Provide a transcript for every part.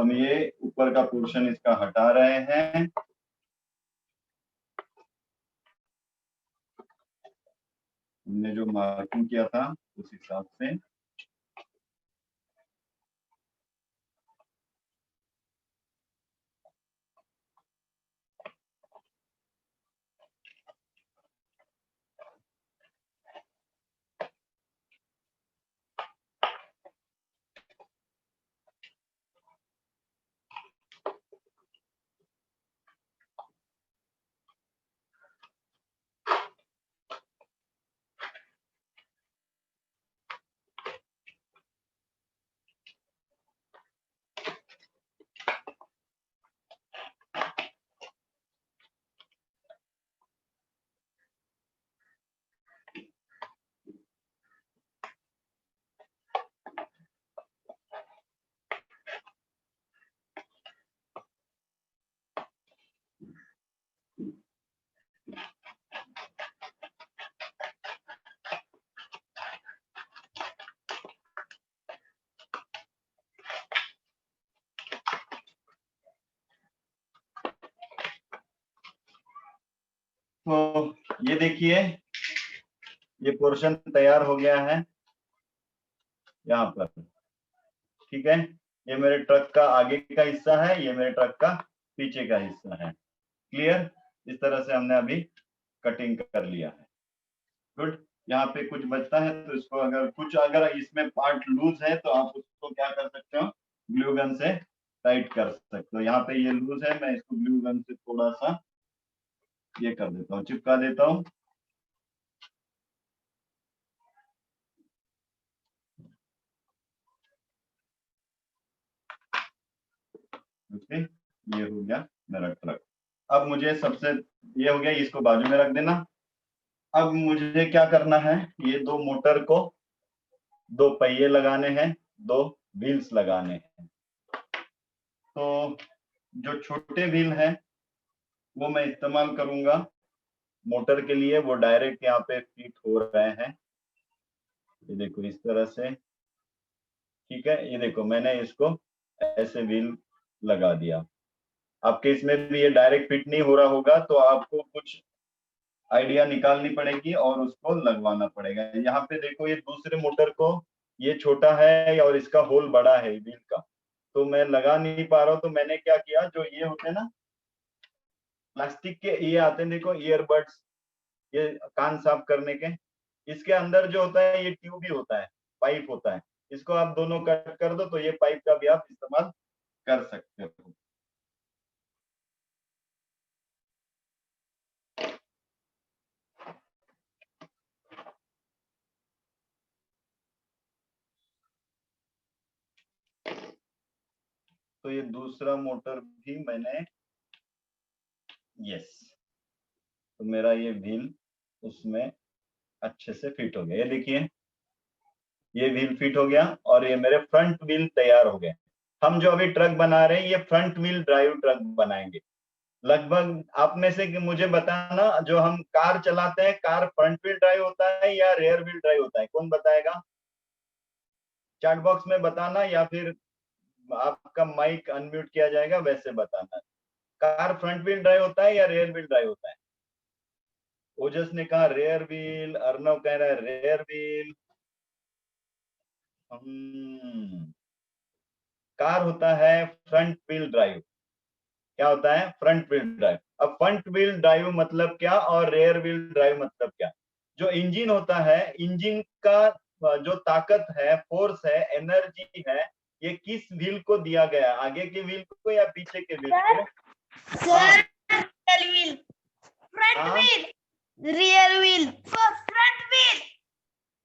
हम ये ऊपर का पोर्शन इसका हटा रहे हैं। हमने जो मार्किंग किया था उस हिसाब से। तो ये देखिए, ये पोर्शन तैयार हो गया है यहाँ पर। ठीक है, ये मेरे ट्रक का आगे का हिस्सा है, ये मेरे ट्रक का पीछे का हिस्सा है। क्लियर? इस तरह से हमने अभी कटिंग कर लिया है। गुड। यहाँ पे कुछ बचता है तो इसको अगर इसमें पार्ट लूज है तो आप उसको क्या कर सकते हो, ग्लू गन से टाइट कर सकते हो। यहाँ पे ये लूज है, मैं इसको ग्लू गन से थोड़ा सा ये कर देता हूँ, चिपका देता हूँ। ओके, ये हो गया मेरा ट्रक। अब मुझे ये हो गया, इसको बाजू में रख देना। अब मुझे क्या करना है, ये दो मोटर को दो पहिए लगाने हैं, दो व्हील्स लगाने हैं। तो जो छोटे व्हील हैं वो मैं इस्तेमाल करूंगा मोटर के लिए, वो डायरेक्ट यहाँ पे फिट हो रहे हैं। ये देखो इस तरह से। ठीक है, ये देखो मैंने इसको ऐसे व्हील लगा दिया। आपके इसमें भी ये डायरेक्ट फिट नहीं हो रहा होगा तो आपको कुछ आइडिया निकालनी पड़ेगी और उसको लगवाना पड़ेगा। यहाँ पे देखो ये दूसरे मोटर को, ये छोटा है और इसका होल बड़ा है व्हील का, तो मैं लगा नहीं पा रहा हूँ। तो मैंने क्या किया, जो ये होते हैं ना प्लास्टिक के, ये आते हैं देखो ईयरबड्स, ये कान साफ करने के, इसके अंदर जो होता है ये ट्यूब ही होता है, पाइप होता है। इसको आप दोनों कट कर दो तो ये पाइप का भी आप इस्तेमाल कर सकते हो। तो ये दूसरा मोटर भी मैंने, यस, तो मेरा ये व्हील उसमें अच्छे से फिट हो गया। ये देखिए ये व्हील फिट हो गया और ये मेरे फ्रंट व्हील तैयार हो गए। हम जो अभी ट्रक बना रहे हैं ये फ्रंट व्हील ड्राइव ट्रक बनाएंगे। लगभग आप में से मुझे बताना, जो हम कार चलाते हैं, कार फ्रंट व्हील ड्राइव होता है या रेयर व्हील ड्राइव होता है? कौन बताएगा? चैट बॉक्स में बताना या फिर आपका माइक अनम्यूट किया जाएगा वैसे बताना। कार फ्रंट व्हील ड्राइव होता है या रेयर व्हील ड्राइव होता है? ओजस ने कहा रेयर व्हील, अर्नव कह रहा है रेयर व्हील। कार होता है फ्रंट व्हील ड्राइव। क्या होता है? Front wheel drive. अब फ्रंट व्हील ड्राइव मतलब क्या और रेयर व्हील ड्राइव मतलब क्या? जो इंजन होता है, इंजन का जो ताकत है, फोर्स है, एनर्जी है, ये किस व्हील को दिया गया? आगे के व्हील को या पीछे के व्हील को? Sir wheel, front wheel, rear wheel, front wheel.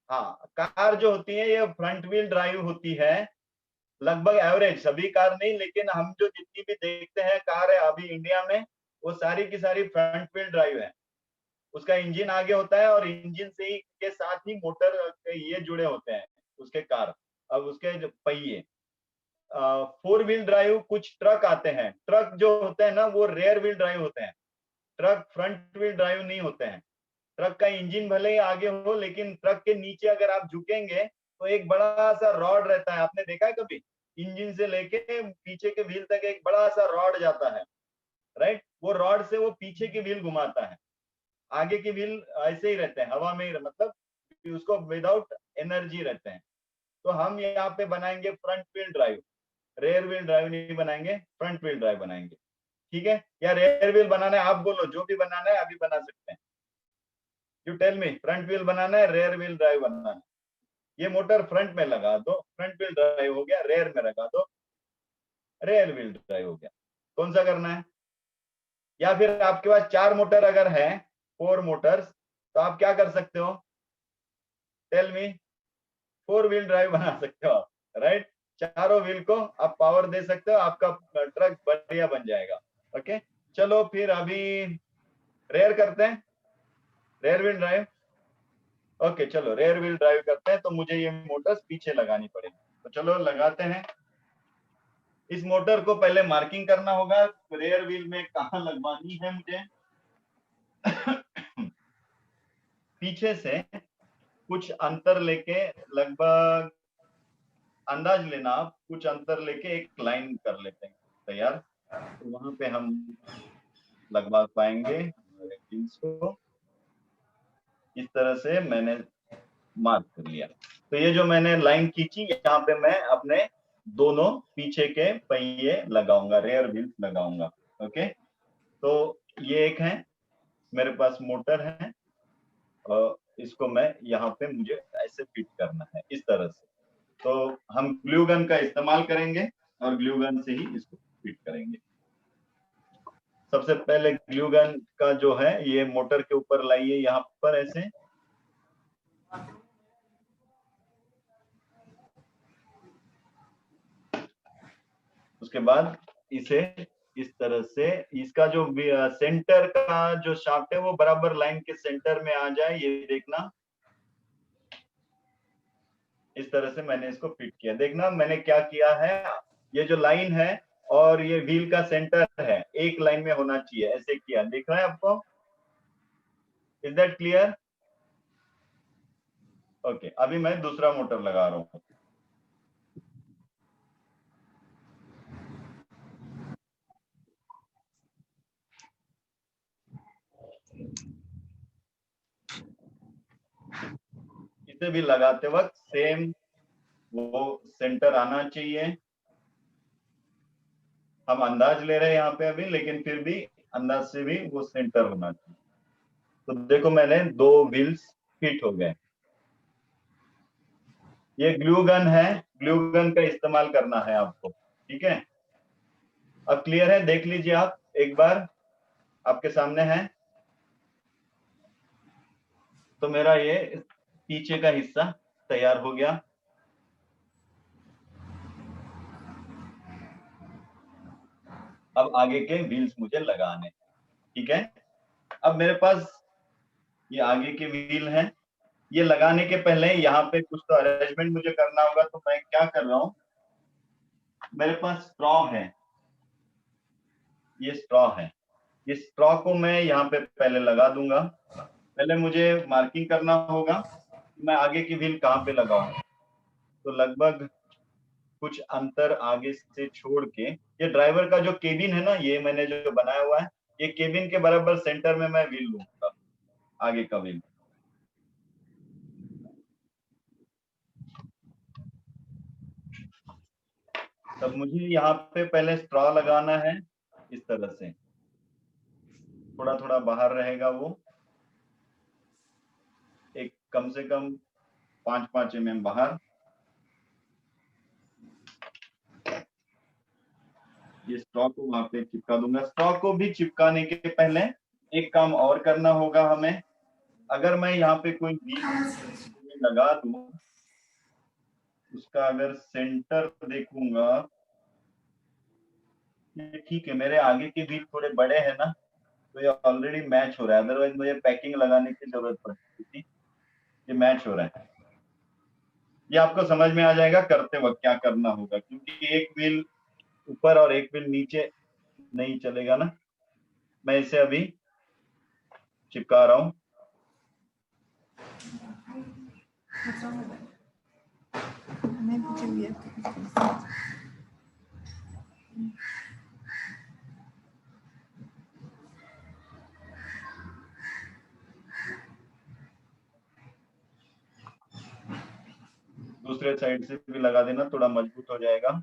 हाँ, कार जो होती है ये फ्रंट व्हील ड्राइव होती है, लगभग एवरेज, सभी कार नहीं, लेकिन हम जो जितनी भी देखते हैं कार है अभी इंडिया में, वो सारी की सारी फ्रंट व्हील ड्राइव है। उसका इंजन आगे होता है और इंजन से ही के साथ ही मोटर के ये जुड़े होते हैं उसके कार। अब उसके जो पहिए, फोर व्हील ड्राइव कुछ ट्रक आते हैं, ट्रक जो होते हैं ना वो रेयर व्हील ड्राइव होते हैं, ट्रक फ्रंट व्हील ड्राइव नहीं होते हैं। ट्रक का इंजन भले ही आगे हो लेकिन ट्रक के नीचे अगर आप झुकेंगे तो एक बड़ा सा रॉड रहता है, आपने देखा है कभी? इंजन से लेके पीछे के व्हील तक एक बड़ा सा रॉड जाता है, राइट। वो रॉड से वो पीछे की व्हील घुमाता है, आगे की व्हील ऐसे ही रहते हैं, हवा में ही, मतलब उसको विदाउट एनर्जी रहते हैं। तो हम यहाँ पे बनाएंगे front wheel drive, rear wheel drive नहीं बनाएंगे, फ्रंट व्हील ड्राइव बनाएंगे, ठीक है। या रेयर व्हील बनाना है, आप बोलो जो भी बनाना है अभी बना सकते हैं। You tell me, front wheel बनाना है, रेयर व्हील ड्राइव बनाना है। ये मोटर फ्रंट में लगा दो, फ्रंट व्हील ड्राइव हो गया, रेयर में लगा दो, रेयर व्हील ड्राइव हो गया। कौन सा करना है? या फिर आपके पास 4 मोटर अगर है, 4 मोटर्स, तो आप क्या कर सकते हो? Tell me. 4 व्हील ड्राइव बना सकते हो आप, राइट। चारों व्हील को आप पावर दे सकते हो, आपका ट्रक बढ़िया बन जाएगा। ओके, चलो फिर अभी रेयर करते हैं, रेयर व्हील ड्राइव। ओके चलो रेयर व्हील ड्राइव करते हैं। तो मुझे ये मोटर्स पीछे लगानी पड़ेगी, तो चलो लगाते हैं। इस मोटर को पहले मार्किंग करना होगा, रेयर व्हील में कहाँ लगवानी है मुझे। पीछे से कुछ अंतर लेके, लगभग अंदाज लेना आप, कुछ अंतर लेके एक लाइन कर लेते हैं तैयार, तो वहां पे हम लगवा पाएंगे हमारे व्हील्स को। इस तरह से मैंने मार्क कर लिया। तो ये जो मैंने लाइन खींची, यहाँ पे मैं अपने दोनों पीछे के पहिए लगाऊंगा, रेयर व्हील्स लगाऊंगा। ओके, तो ये एक है मेरे पास मोटर है, और इसको मैं यहाँ पे मुझे ऐसे फिट करना है इस तरह से। तो हम ग्लू गन का इस्तेमाल करेंगे और ग्लू गन से ही इसको फिट करेंगे। सबसे पहले ग्लू गन का जो है ये मोटर के ऊपर लाइए, यहाँ पर ऐसे। उसके बाद इसे इस तरह से, इसका जो सेंटर का जो शाफ्ट है वो बराबर लाइन के सेंटर में आ जाए, ये देखना। इस तरह से मैंने इसको फिट किया। देखना मैंने क्या किया है, ये जो लाइन है और ये व्हील का सेंटर है एक लाइन में होना चाहिए, ऐसे किया। दिख रहा है आपको? Is that clear? ओके, अभी मैं दूसरा मोटर लगा रहा हूँ। इसे भी लगाते वक्त सेम वो सेंटर आना चाहिए। हम अंदाज ले रहे हैं यहाँ पे अभी, लेकिन फिर भी अंदाज से भी वो सेंटर होना चाहिए। तो देखो मैंने 2 व्हील्स फिट हो गए। ये ग्लू गन है, ग्लू गन का इस्तेमाल करना है आपको, ठीक है। अब क्लियर है? देख लीजिए आप एक बार, आपके सामने है। तो मेरा ये पीछे का हिस्सा तैयार हो गया। अब आगे के व्हील्स मुझे लगाने, ठीक है। अब मेरे पास ये आगे के व्हील हैं, ये लगाने के पहले यहाँ पे कुछ तो अरेंजमेंट मुझे करना होगा। तो मैं क्या कर रहा हूँ, मेरे पास स्ट्रॉ है, ये स्ट्रॉ है। इस स्ट्रॉ को मैं यहाँ पे पहले लगा दूंगा। पहले मुझे मार्किंग करना होगा कि मैं आगे की व्हील कहाँ पे लगाऊं। तो लगभग कुछ अंतर आगे से छोड़ के, ये ड्राइवर का जो केबिन है ना, ये मैंने जो बनाया हुआ है, ये केबिन के बराबर सेंटर में मैं व्हील लूंगा, आगे का व्हील। तब मुझे यहाँ पे पहले स्ट्रॉ लगाना है इस तरह से, थोड़ा थोड़ा बाहर रहेगा वो, एक कम से कम 5-5 mm बाहर। ये स्ट्रॉ को वहां पे चिपका दूंगा। स्ट्रॉ को भी चिपकाने के पहले एक काम और करना होगा हमें। अगर मैं यहाँ पे कोई व्हील लगा दूं, उसका अगर सेंटर देखूंगा, ये ठीक है, मेरे आगे के व्हील थोड़े बड़े हैं ना, तो ये ऑलरेडी मैच हो रहा है, अदरवाइज मुझे पैकिंग लगाने की जरूरत पड़ती थी। ये मैच हो रहा है। ये आपको समझ में आ जाएगा करते वक्त क्या करना होगा, क्योंकि एक व्हील ऊपर और एक व्हील नीचे नहीं चलेगा ना। मैं इसे अभी चिपका रहा हूँ। मैं भी चलिए। दूसरे साइड से भी लगा देना, थोड़ा मजबूत हो जाएगा।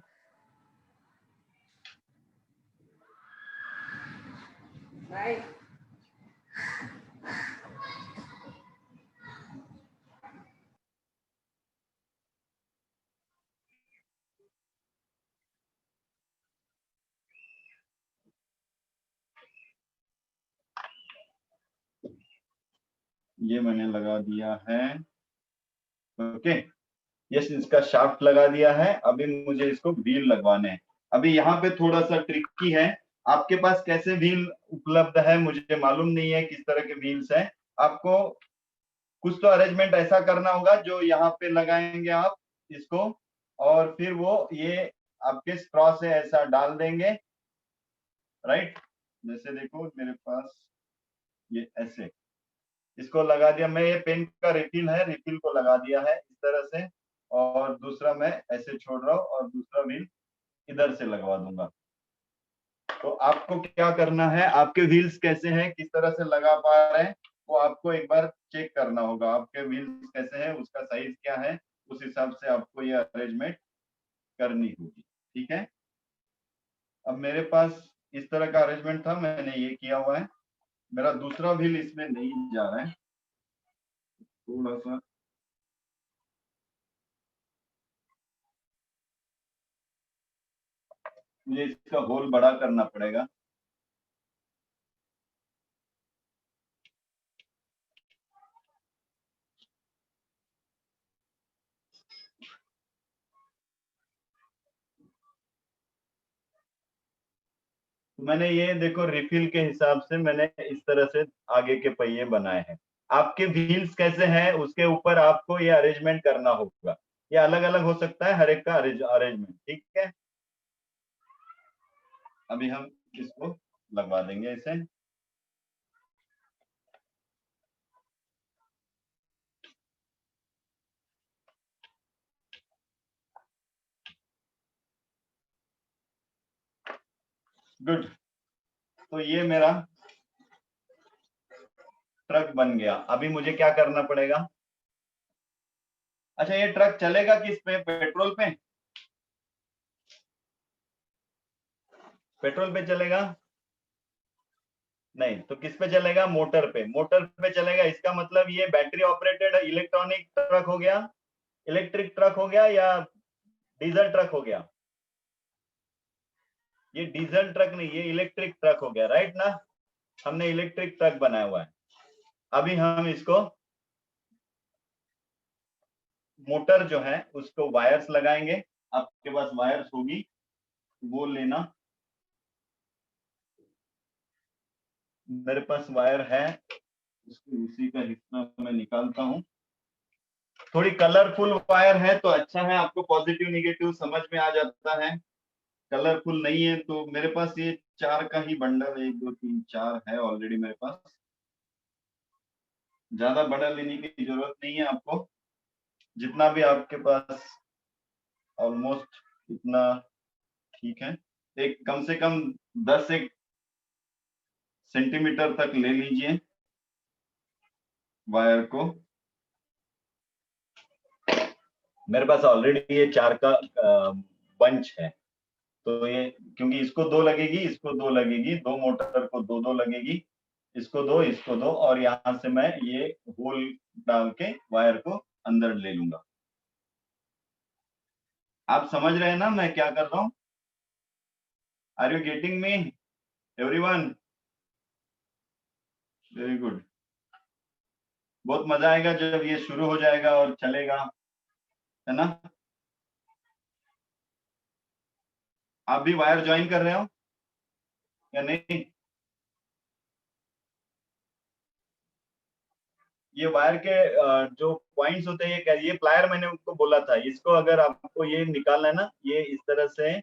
ये मैंने लगा दिया है। ओके, यस, इसका शाफ्ट लगा दिया है। अभी मुझे इसको व्हील लगवाने हैं। अभी यहाँ पे थोड़ा सा ट्रिकी है। आपके पास कैसे व्हील उपलब्ध है मुझे मालूम नहीं है, किस तरह के व्हील्स हैं। आपको कुछ तो अरेंजमेंट ऐसा करना होगा जो यहाँ पे लगाएंगे आप इसको, और फिर वो ये आपके स्ट्रॉ से ऐसा डाल देंगे, राइट। जैसे देखो मेरे पास ये ऐसे इसको लगा दिया मैं, ये पेन का रिफिल है, रिफिल को लगा दिया है इस तरह से, और दूसरा मैं ऐसे छोड़ रहा हूँ और दूसरा व्हील इधर से लगवा दूंगा। तो आपको क्या करना है, आपके व्हील्स कैसे हैं, किस तरह से लगा पा रहे हैं, वो आपको एक बार चेक करना होगा। आपके व्हील्स कैसे हैं, उसका साइज क्या है, उस हिसाब से आपको ये अरेंजमेंट करनी होगी। ठीक है, अब मेरे पास इस तरह का अरेंजमेंट था, मैंने ये किया हुआ है। मेरा दूसरा व्हील इसमें नहीं जा रहा है, थोड़ा सा मुझे इसका होल बड़ा करना पड़ेगा। तो मैंने ये देखो रिफिल के हिसाब से मैंने इस तरह से आगे के पहिए बनाए हैं। आपके व्हील्स कैसे हैं उसके ऊपर आपको ये अरेंजमेंट करना होगा। ये अलग अलग हो सकता है हर एक का अरेंजमेंट, ठीक है। अभी हम इसको लगवा देंगे इसे। गुड, तो ये मेरा ट्रक बन गया। अभी मुझे क्या करना पड़ेगा, अच्छा ये ट्रक चलेगा किस पे, पेट्रोल पे? पेट्रोल पे चलेगा? नहीं, तो किस पे चलेगा, मोटर पे। मोटर पे चलेगा, इसका मतलब ये बैटरी ऑपरेटेड इलेक्ट्रॉनिक ट्रक हो गया, इलेक्ट्रिक ट्रक हो गया, या डीजल ट्रक हो गया? ये डीजल ट्रक नहीं, ये इलेक्ट्रिक ट्रक हो गया, राइट ना। हमने इलेक्ट्रिक ट्रक बनाया हुआ है। अभी हम इसको मोटर जो है उसको वायर्स लगाएंगे। आपके पास वायर्स होगी वो लेना, मेरे पास वायर है, उसी का हिस्सा मैं निकालता हूँ। थोड़ी कलरफुल वायर है तो अच्छा है, आपको पॉजिटिव निगेटिव समझ में आ जाता है। कलरफुल नहीं है तो मेरे पास ये 4 का ही बंडल, 1 2 3 4 है ऑलरेडी मेरे पास। ज्यादा बड़ा लेने की जरूरत नहीं है आपको, जितना भी आपके पास ऑलमोस्ट इतना ठीक है। एक कम से कम 10 एक सेंटीमीटर तक ले लीजिए वायर को। मेरे पास ऑलरेडी ये 4 का बंच है, तो ये क्योंकि इसको 2 लगेगी, इसको 2 लगेगी, 2 मोटर को 2 2 लगेगी, इसको 2 इसको 2, और यहाँ से मैं ये होल डाल के वायर को अंदर ले लूंगा। आप समझ रहे हैं ना मैं क्या कर रहा हूँ? Are you getting me everyone? Very good. बहुत मजा आएगा जब ये शुरू हो जाएगा और चलेगा, है ना। आप भी वायर ज्वाइन कर रहे हो या नहीं? ये वायर के जो पॉइंट्स होते हैं, ये प्लायर मैंने उनको बोला था, इसको अगर आपको ये निकालना है ना, ये इस तरह से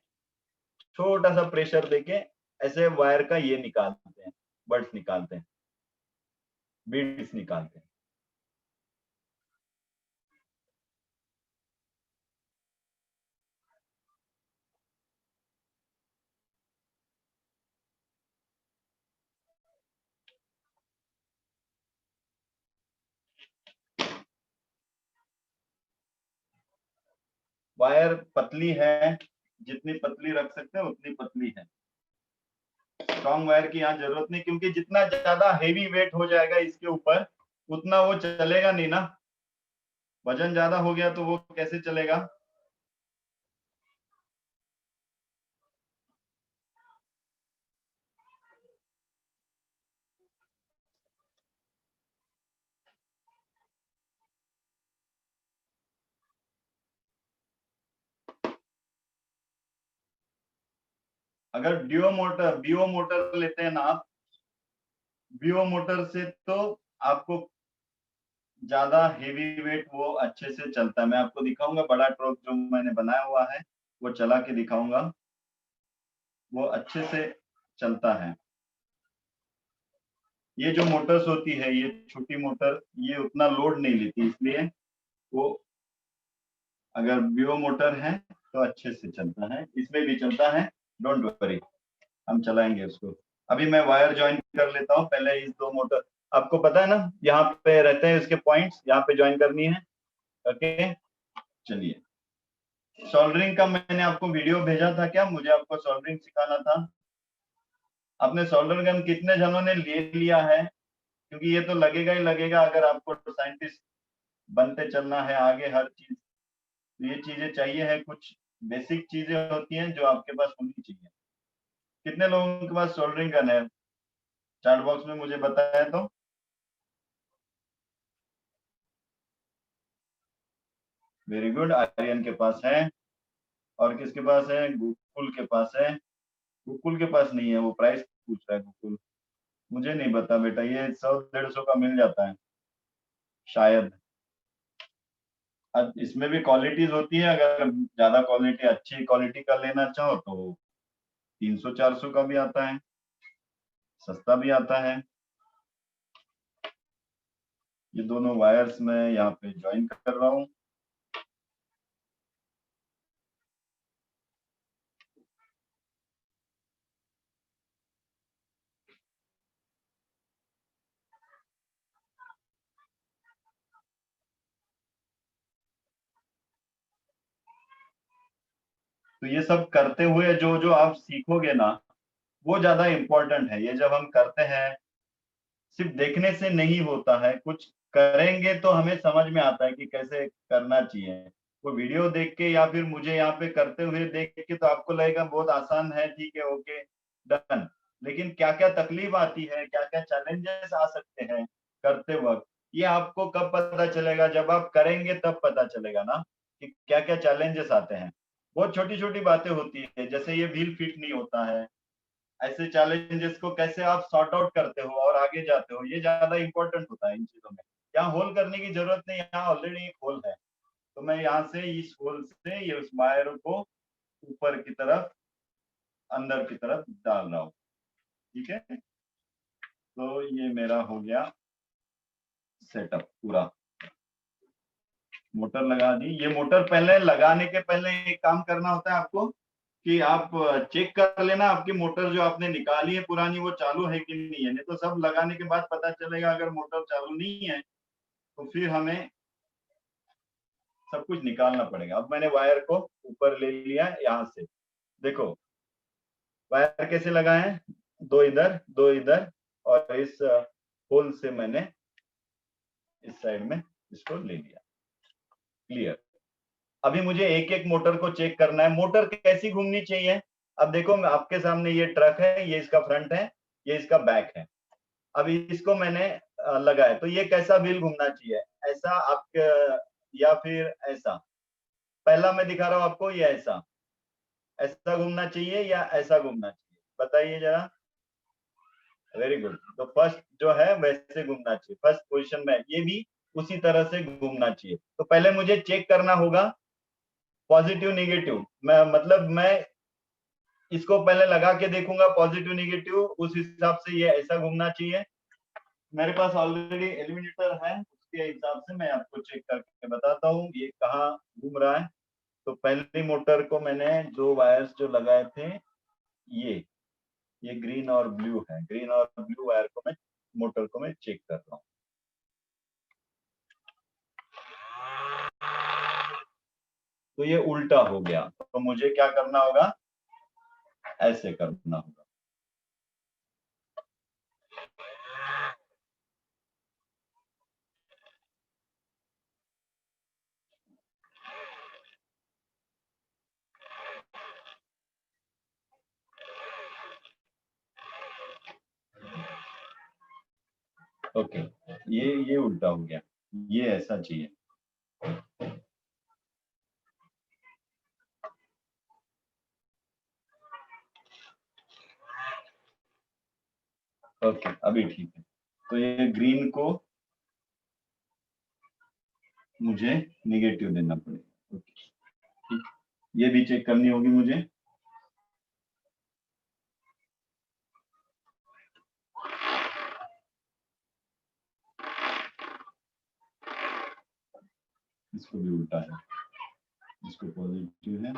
छोटा सा प्रेशर देके ऐसे वायर का ये निकालते हैं, बर्ड्स निकालते हैं, बीड्स निकालते हैं। वायर पतली है, जितनी पतली रख सकते हैं उतनी पतली है। स्ट्रॉन्ग वायर की यहाँ जरूरत नहीं, क्योंकि जितना ज्यादा हेवी वेट हो जाएगा इसके ऊपर उतना वो चलेगा नहीं ना। वजन ज्यादा हो गया तो वो कैसे चलेगा। अगर बीओ मोटर लेते हैं ना आप, बीओ मोटर से तो आपको ज्यादा हेवी वेट वो अच्छे से चलता है। मैं आपको दिखाऊंगा बड़ा ट्रक जो मैंने बनाया हुआ है, वो चला के दिखाऊंगा, वो अच्छे से चलता है। ये जो मोटर्स होती है, ये छोटी मोटर, ये उतना लोड नहीं लेती, इसलिए वो अगर बीओ मोटर है तो अच्छे से चलता है। इसमें भी चलता है, डोंट वरी, हम चलाएंगे उसको। अभी मैं वायर ज्वाइन कर लेता हूँ पहले इस दो मोटर। आपको पता है ना यहाँ पे रहते हैं इसके पॉइंट्स, यहाँ पे ज्वाइन करनी है। ओके, चलिए। सोल्डरिंग का मैंने आपको वीडियो भेजा था क्या, मुझे आपको सोल्डरिंग सिखाना था। आपने सोल्डर गन कितने जनों ने ले लिया है, क्योंकि ये तो लगेगा ही लगेगा अगर आपको साइंटिस्ट बनते चलना है आगे हर चीज। तो ये चीजें चाहिए है, कुछ बेसिक चीजें होती हैं जो आपके पास होनी चाहिए। कितने लोगों के पास सोल्डरिंग गन है, चैट बॉक्स में मुझे बताया तो। वेरी गुड, आर्यन के पास है। और किसके पास है, गोकुल के पास है। गोकुल के पास नहीं है, वो प्राइस पूछ रहा है गोकुल। मुझे नहीं पता बेटा, ये 100-150 का मिल जाता है शायद। अब इसमें भी क्वालिटीज होती है, अगर ज्यादा क्वालिटी, अच्छी क्वालिटी का लेना चाहो तो 300-400 का भी आता है, सस्ता भी आता है। ये दोनों वायर्स मैं यहाँ पे ज्वाइन कर रहा हूँ। तो ये सब करते हुए जो जो आप सीखोगे ना, वो ज्यादा इम्पोर्टेंट है। ये जब हम करते हैं, सिर्फ देखने से नहीं होता है, कुछ करेंगे तो हमें समझ में आता है कि कैसे करना चाहिए। वो वीडियो देख के या फिर मुझे यहाँ पे करते हुए देख के तो आपको लगेगा बहुत आसान है, ठीक है, ओके, डन। लेकिन क्या क्या तकलीफ आती है, क्या क्या चैलेंजेस आ सकते हैं करते वक्त, ये आपको कब पता चलेगा, जब आप करेंगे तब पता चलेगा ना कि क्या क्या चैलेंजेस आते हैं। बहुत छोटी छोटी बातें होती है, जैसे ये व्हील फिट नहीं होता है, ऐसे चैलेंजेस को कैसे आप सॉर्ट आउट करते हो और आगे जाते हो, ये ज्यादा इंपॉर्टेंट होता है इन चीजों में। यहाँ होल करने की जरूरत नहीं, यहाँ ऑलरेडी एक होल है, तो मैं यहाँ से इस होल से ये उस वायर को ऊपर की तरफ, अंदर की तरफ डाल रहा हूँ। ठीक है, तो ये मेरा हो गया सेटअप पूरा। मोटर लगा दी। ये मोटर पहले लगाने के पहले एक काम करना होता है आपको, कि आप चेक कर लेना आपकी मोटर जो आपने निकाली है पुरानी, वो चालू है कि नहीं है। नहीं तो सब लगाने के बाद पता चलेगा अगर मोटर चालू नहीं है तो फिर हमें सब कुछ निकालना पड़ेगा। अब मैंने वायर को ऊपर ले लिया यहाँ से, देखो वायर कैसे लगाए हैं, दो इधर दो इधर, और इस होल से मैंने इस साइड में इसको ले लिया। क्लियर। अभी मुझे एक एक मोटर को चेक करना है, मोटर कैसी घूमनी चाहिए। अब देखो आपके सामने ये ट्रक है, ये इसका फ्रंट है, ये इसका बैक है। अब इसको मैंने लगाया तो ये कैसा व्हील घूमना चाहिए, ऐसा आपके या फिर ऐसा। पहला मैं दिखा रहा हूं आपको, ये ऐसा ऐसा घूमना चाहिए या ऐसा घूमना चाहिए, बताइए जरा। वेरी गुड, तो फर्स्ट जो है वैसे घूमना चाहिए, फर्स्ट पोजीशन में ये भी उसी तरह से घूमना चाहिए। तो पहले मुझे चेक करना होगा पॉजिटिव निगेटिव, मैं मतलब मैं इसको पहले लगा के देखूंगा पॉजिटिव निगेटिव, उस हिसाब से ये ऐसा घूमना चाहिए। मेरे पास ऑलरेडी एलिमिनेटर है, उसके हिसाब से मैं आपको चेक करके बताता हूँ ये कहाँ घूम रहा है। तो पहली मोटर को मैंने जो वायर्स जो लगाए थे, ये ग्रीन और ब्लू है, ग्रीन और ब्लू वायर को मैं, मोटर को मैं चेक कर रहा हूँ। तो ये उल्टा हो गया, तो मुझे क्या करना होगा, ऐसे करना होगा। ओके, ये उल्टा हो गया, ये ऐसा चाहिए। ओके, अभी ठीक है। तो ये ग्रीन को मुझे निगेटिव देना पड़ेगा। ओके, ठीक, ये भी चेक करनी होगी मुझे। इसको भी उल्टा है, इसको पॉजिटिव है।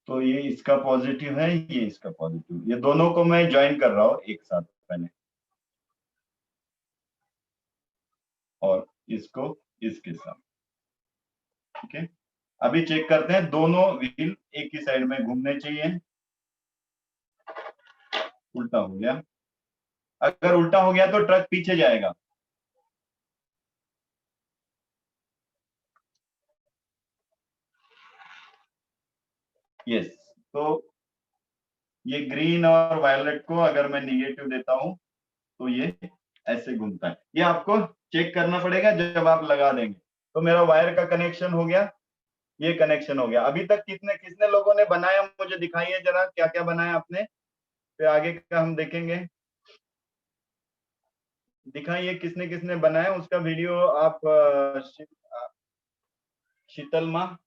तो ये इसका पॉजिटिव है, ये इसका पॉजिटिव, ये दोनों को मैं ज्वाइन कर रहा हूँ एक साथ पहले, और इसको इसके साथ। ठीक है, अभी चेक करते हैं, दोनों व्हील एक ही साइड में घूमने चाहिए। उल्टा हो गया, अगर उल्टा हो गया तो ट्रक पीछे जाएगा। यस, तो ये ग्रीन और वायलेट को अगर मैं निगेटिव देता हूं तो ये ऐसे घूमता है। ये आपको चेक करना पड़ेगा जब आप लगा देंगे। तो मेरा वायर का कनेक्शन हो गया, ये कनेक्शन हो गया। अभी तक कितने कितने लोगों ने बनाया, मुझे दिखाइए जरा, क्या क्या बनाया आपने, फिर आगे का हम देखेंगे। दिखाइए किसने किसने बनाया, उसका वीडियो आप शीतल माँ,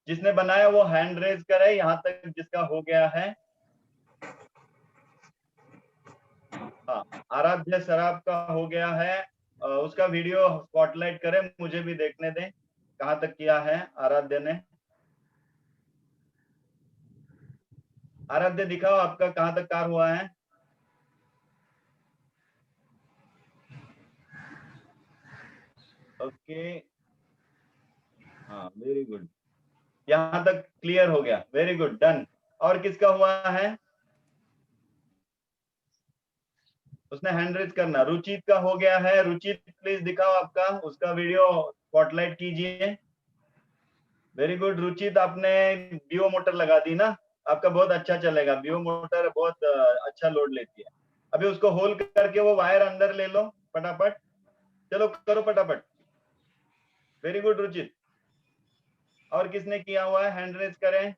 जिसने बनाया वो हैंड रेज करे यहाँ तक जिसका हो गया है। हाँ, आराध्य शराब का हो गया है, उसका वीडियो स्पॉटलाइट करें, मुझे भी देखने दें कहाँ तक किया है आराध्य ने। आराध्य दिखाओ आपका कहाँ तक कार हुआ है। ओके, हाँ वेरी गुड, यहाँ तक क्लियर हो गया, वेरी गुड, डन। और किसका हुआ है, उसने हैंड रेज करना, रुचित का हो गया है। रुचित प्लीज दिखाओ आपका, उसका वीडियो स्पॉटलाइट कीजिए। वेरी गुड रुचित, आपने बीओ मोटर लगा दी ना, आपका बहुत अच्छा चलेगा, बीओ मोटर बहुत अच्छा लोड लेती है। अभी उसको होल करके वो वायर अंदर ले लो फटाफट, चलो करो फटाफट। Very good Ruchit. और किसने किया हुआ है, हैंड रेज करें।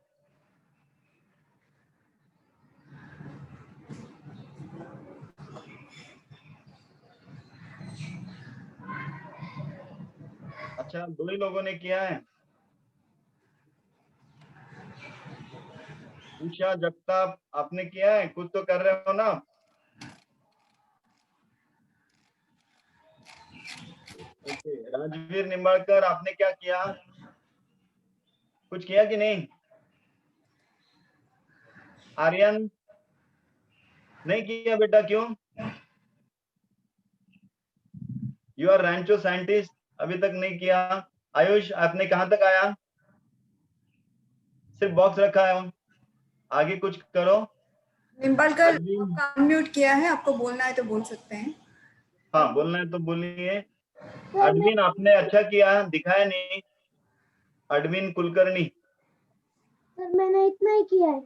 अच्छा, दो ही लोगों ने किया है। उषा जगताप आपने किया है, कुछ तो कर रहे हो ना। ओके, राजवीर निम्बाड़कर आपने क्या किया, कुछ किया कि नहीं। आर्यन नहीं किया बेटा, क्यों। यू आर रैंचो साइंटिस्ट, अभी तक नहीं किया। आयुष आपने कहां तक आया, सिर्फ बॉक्स रखा है, आगे कुछ करो। निम्बालकर अरविंद, आपका अनम्यूट किया है, आपको बोलना है तो बोल सकते हैं। हाँ बोलना है तो बोलिए। अडविन आपने अच्छा किया, दिखाया नहीं। अडविन कुलकर्णी, सर मैंने इतना ही किया है।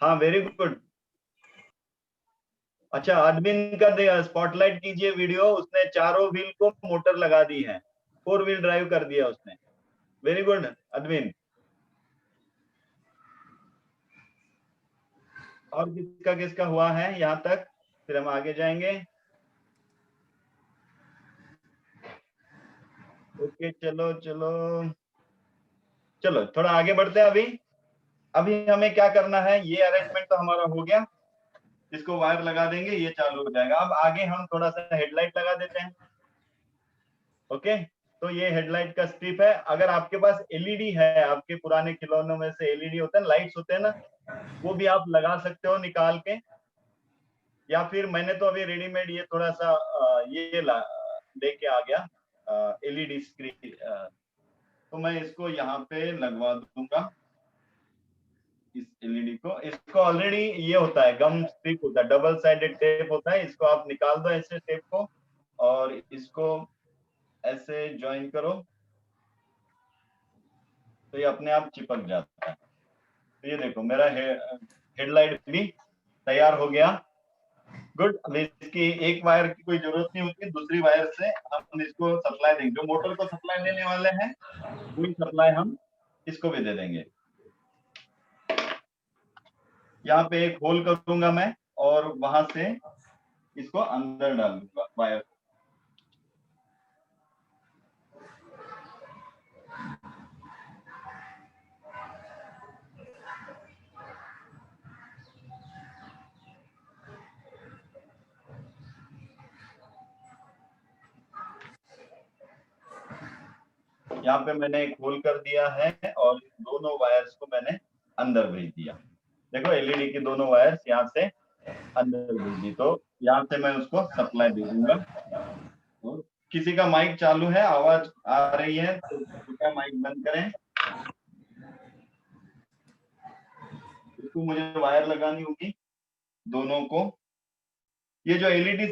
हाँ वेरी गुड। अच्छा, अडविन का स्पॉटलाइट कीजिए वीडियो, उसने चारों व्हील को मोटर लगा दी है, 4 व्हील ड्राइव कर दिया उसने। Very good Adwin. और किसका किसका हुआ है यहाँ तक, फिर हम आगे जाएंगे। ओके, चलो चलो चलो थोड़ा आगे बढ़ते हैं। अभी अभी हमें क्या करना है, ये अरेंजमेंट तो हमारा हो गया, इसको वायर लगा देंगे, ये चालू हो जाएगा। अब आगे हम थोड़ा सा हेडलाइट लगा देते हैं। ओके, तो ये हेडलाइट का स्ट्रिप है। अगर आपके पास एलईडी है, आपके पुराने खिलौनों में से एलईडी होते हैं, लाइट्स होते हैं ना, वो भी आप लगा सकते हो निकाल के। या फिर मैंने तो अभी रेडीमेड ये थोड़ा सा ये लेके आ गया एलईडी स्क्रीन, तो मैं इसको यहाँ पे लगवा दूंगा इस एलईडी को। इसको ऑलरेडी ये होता है गम स्ट्रिप होता है, डबल साइडेड टेप होता है, इसको आप निकाल दो ऐसे टेप को और इसको ऐसे ज्वाइन करो तो ये अपने आप चिपक जाता है। तो ये देखो मेरा हेडलाइट भी तैयार हो गया। गुड। अब इसकी एक वायर की कोई जरूरत नहीं होती, दूसरी वायर से हम इसको सप्लाई देंगे। जो मोटर को सप्लाई देने वाले हैं वही सप्लाई हम इसको भी दे देंगे। यहाँ पे एक होल करूंगा मैं और वहां से इसको अंदर डालूंगा वायर। यहाँ पे मैंने एक होल कर दिया है और दोनों वायर्स को मैंने अंदर भेज दिया। देखो एलईडी की दोनों वायर्स यहाँ से अंदर भेज दी, तो यहाँ से मैं उसको सप्लाई दे दूंगा। तो किसी का माइक चालू है, आवाज आ रही है तो कृपया माइक बंद करें। इसको मुझे वायर लगानी होगी दोनों को। ये जो एलईडी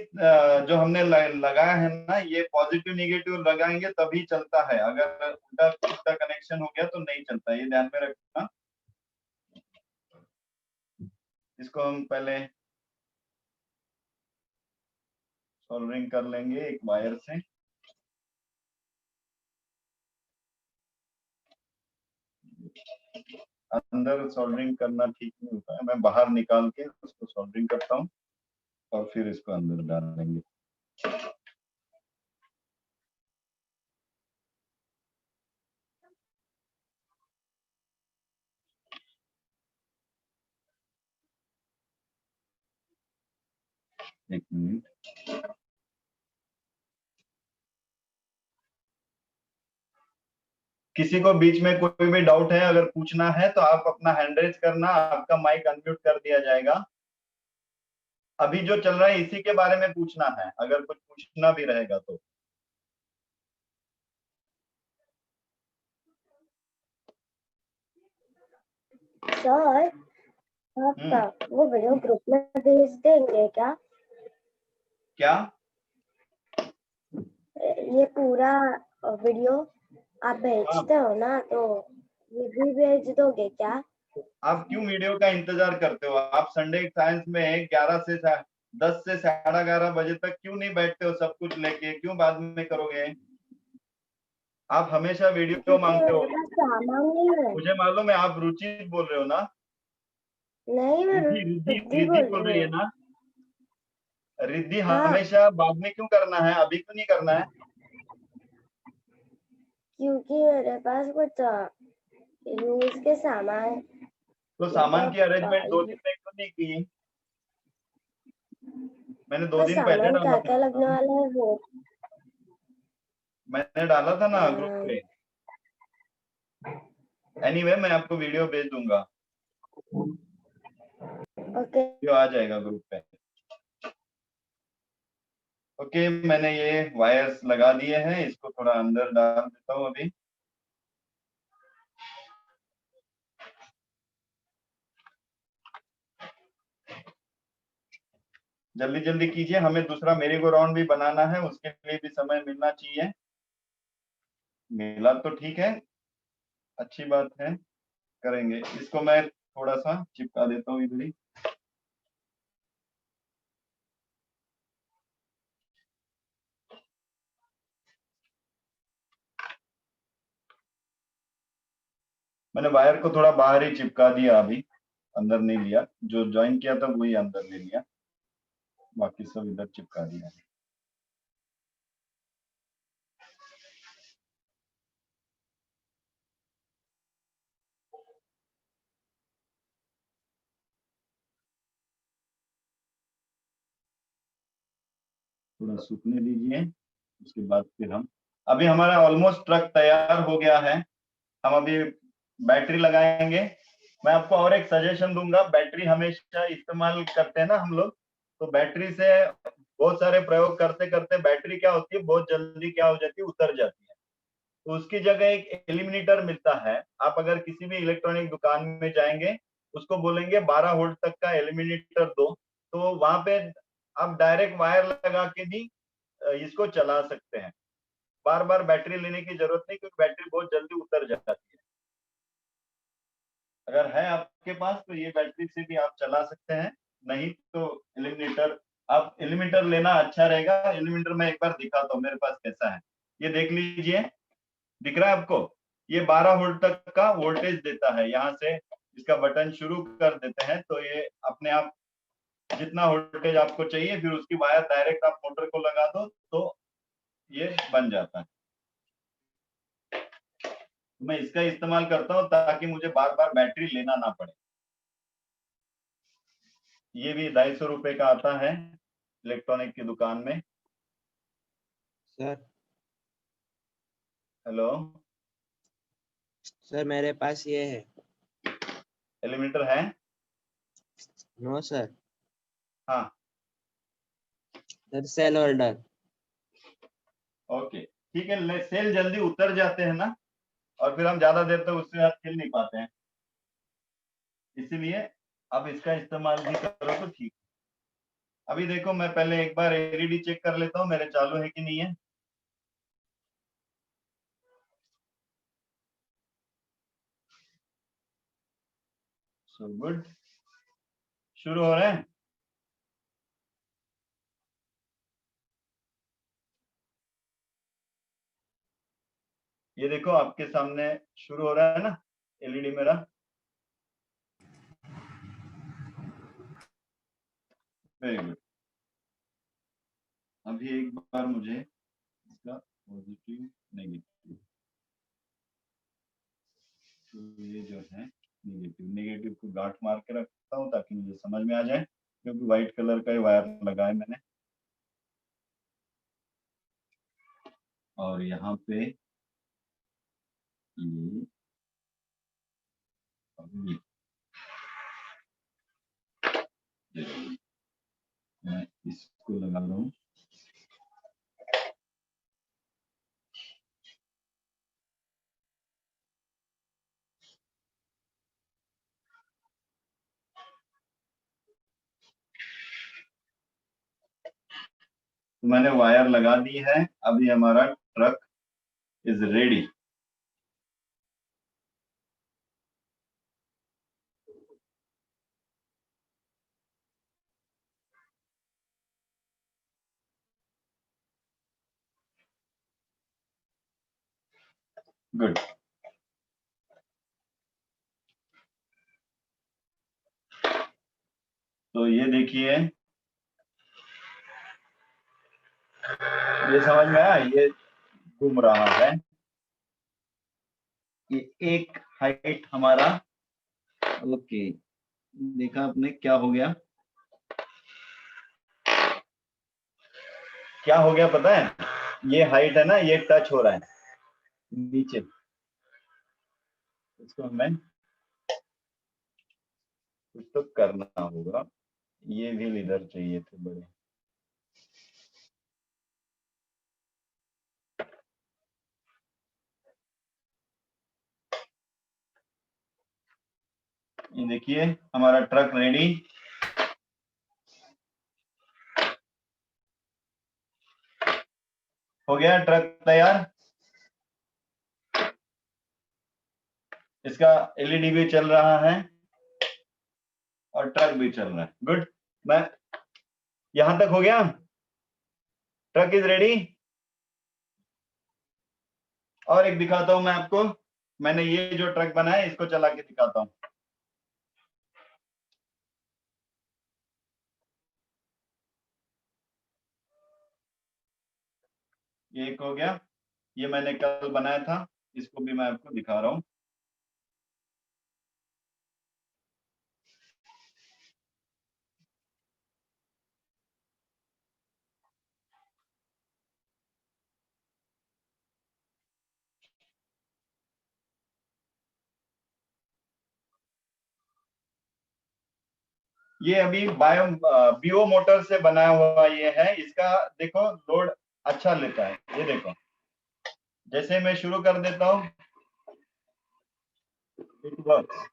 जो हमने लगाया है ना, ये पॉजिटिव निगेटिव लगाएंगे तभी चलता है, अगर उल्टा उल्टा कनेक्शन हो गया तो नहीं चलता, ये ध्यान में रखना। इसको हम पहले सोल्डरिंग कर लेंगे एक वायर से। अंदर सोल्डरिंग करना ठीक नहीं होता है, मैं बाहर निकाल के उसको सोल्डरिंग करता हूँ और फिर इसको अंदर डालेंगे। एक मिनट। किसी को बीच में कोई भी डाउट है अगर पूछना है तो आप अपना हैंड रेज करना, आपका माइक अनम्यूट कर दिया जाएगा। अभी जो चल रहा है इसी के बारे में पूछना है, अगर कुछ पूछना भी रहेगा तो। सर आप वो वीडियो ग्रुप में भेज देंगे क्या? क्या? ये पूरा वीडियो आप भेजते हो ना, तो ये भी भेज दोगे क्या? आप क्यों वीडियो का इंतजार करते हो? आप संडे साइंस में 10 से 11:30 बजे तक क्यों नहीं बैठते हो सब कुछ लेके? क्यों बाद में करोगे? आप हमेशा वीडियो मांगते हो। मेरे पास सामान नहीं है। मुझे मालूम है, आप रुचि बोल रहे हो ना? नहीं, मैं रिद्धि रिद्धि रिद्धि रिद्धि बोल बोल रही रही है हूँ। ना? रिद्धि हाँ, हमेशा बाद में क्यों करना है, अभी क्यों नहीं करना है? क्योंकि मेरे पास कुछ यूज के सामान। तो सामान की अरेंजमेंट 2 दिन मतलब में क्यों नहीं की? मैंने 2 दिन पहले सामान डाला क्या क्या लगने था। वाला है वो? मैंने डाला था ना ग्रुप पे। एनीवे मैं आपको वीडियो भेज दूंगा, ओके। वीडियो आ जाएगा ग्रुप पे। ओके, मैंने ये वायर्स लगा दिए हैं, इसको थोड़ा अंदर डाल देता हूँ अभी। जल्दी जल्दी कीजिए, हमें दूसरा मेरी गो राउंड भी बनाना है, उसके लिए भी समय मिलना चाहिए। मिला तो ठीक है, अच्छी बात है, करेंगे। इसको मैं थोड़ा सा चिपका देता हूँ इधर ही। मैंने वायर को थोड़ा बाहर ही चिपका दिया, अभी अंदर नहीं लिया। जो ज्वाइन किया था वही अंदर ले लिया, बाकी सब इधर चिपका दिया। थोड़ा सूखने दीजिए, उसके बाद फिर हम अभी हमारा ऑलमोस्ट ट्रक तैयार हो गया है। हम अभी बैटरी लगाएंगे। मैं आपको और एक सजेशन दूंगा, बैटरी हमेशा इस्तेमाल करते हैं ना हम लोग, तो बैटरी से बहुत सारे प्रयोग करते करते बैटरी क्या होती है, बहुत जल्दी क्या हो जाती है, उतर जाती है। तो उसकी जगह एक एलिमिनेटर मिलता है। आप अगर किसी भी इलेक्ट्रॉनिक दुकान में जाएंगे, उसको बोलेंगे 12 वोल्ट तक का एलिमिनेटर दो, तो वहां पे आप डायरेक्ट वायर लगा के भी इसको चला सकते हैं। बार बार बैटरी लेने की जरूरत नहीं, क्योंकि बैटरी बहुत जल्दी उतर जाती है। अगर है आपके पास तो ये बैटरी से भी आप चला सकते हैं, नहीं तो एलिमिनेटर, आप एलिमिनेटर लेना अच्छा रहेगा। एलिमिनेटर मैं एक बार दिखाता हूँ मेरे पास कैसा है, ये देख लीजिए, दिख रहा है आपको? ये 12 वोल्ट तक का वोल्टेज देता है। यहाँ से इसका बटन शुरू कर देते हैं तो ये अपने आप जितना वोल्टेज आपको चाहिए, फिर उसकी वायर डायरेक्ट आप मोटर को लगा दो तो ये बन जाता है। मैं इसका इस्तेमाल करता हूँ ताकि मुझे बार बार बैटरी लेना ना पड़े। ये भी 250 रुपए का आता है इलेक्ट्रॉनिक की दुकान में। सर हेलो, सर मेरे पास ये है। एलिमिनेटर है? No sir. हाँ, सर सेल होल्डर। ओके ठीक है। सेल जल्दी उतर जाते हैं ना, और फिर हम ज्यादा देर तक उसके साथ खेल नहीं पाते हैं, इसीलिए अब इसका इस्तेमाल भी करो तो ठीक। अभी देखो, मैं पहले एक बार एलईडी चेक कर लेता हूँ मेरे चालू है कि नहीं है। सो गुड, शुरू हो रहे हैं। ये देखो आपके सामने शुरू हो रहा है ना एलईडी मेरा। Very good. अभी एक बार मुझे इसका पॉजिटिव नेगेटिव, तो ये जो है नेगेटिव, नेगेटिव को गांठ मार के रखता हूँ ताकि मुझे समझ में आ जाए, क्योंकि व्हाइट कलर का ही वायर लगा है मैंने। और यहाँ पे ये अभी मैं इसको लगा रहा हूँ। तो मैंने वायर लगा दी है। अभी हमारा ट्रक इज रेडी। गुड। तो ये देखिए, ये समझ में आया, ये घूम रहा है। ये एक हाइट हमारा, ओके, देखा आपने क्या हो गया? क्या हो गया पता है? ये हाइट है ना, ये टच हो रहा है नीचे। इसको हमें कुछ तो करना होगा। ये भी लीडर चाहिए थे बड़े। ये देखिए हमारा ट्रक रेडी। हो गया ट्रक तैयार। इसका एलईडी भी चल रहा है और ट्रक भी चल रहा है। गुड। मैं यहां तक हो गया, ट्रक इज रेडी। और एक दिखाता हूं मैं आपको, मैंने ये जो ट्रक बनाया है इसको चला के दिखाता हूं। ये एक हो गया, ये मैंने कल बनाया था, इसको भी मैं आपको दिखा रहा हूँ। ये अभी बीओ मोटर से बनाया हुआ ये है। इसका देखो लोड अच्छा लेता है। ये देखो, जैसे मैं शुरू कर देता हूँ, इट वर्क्स।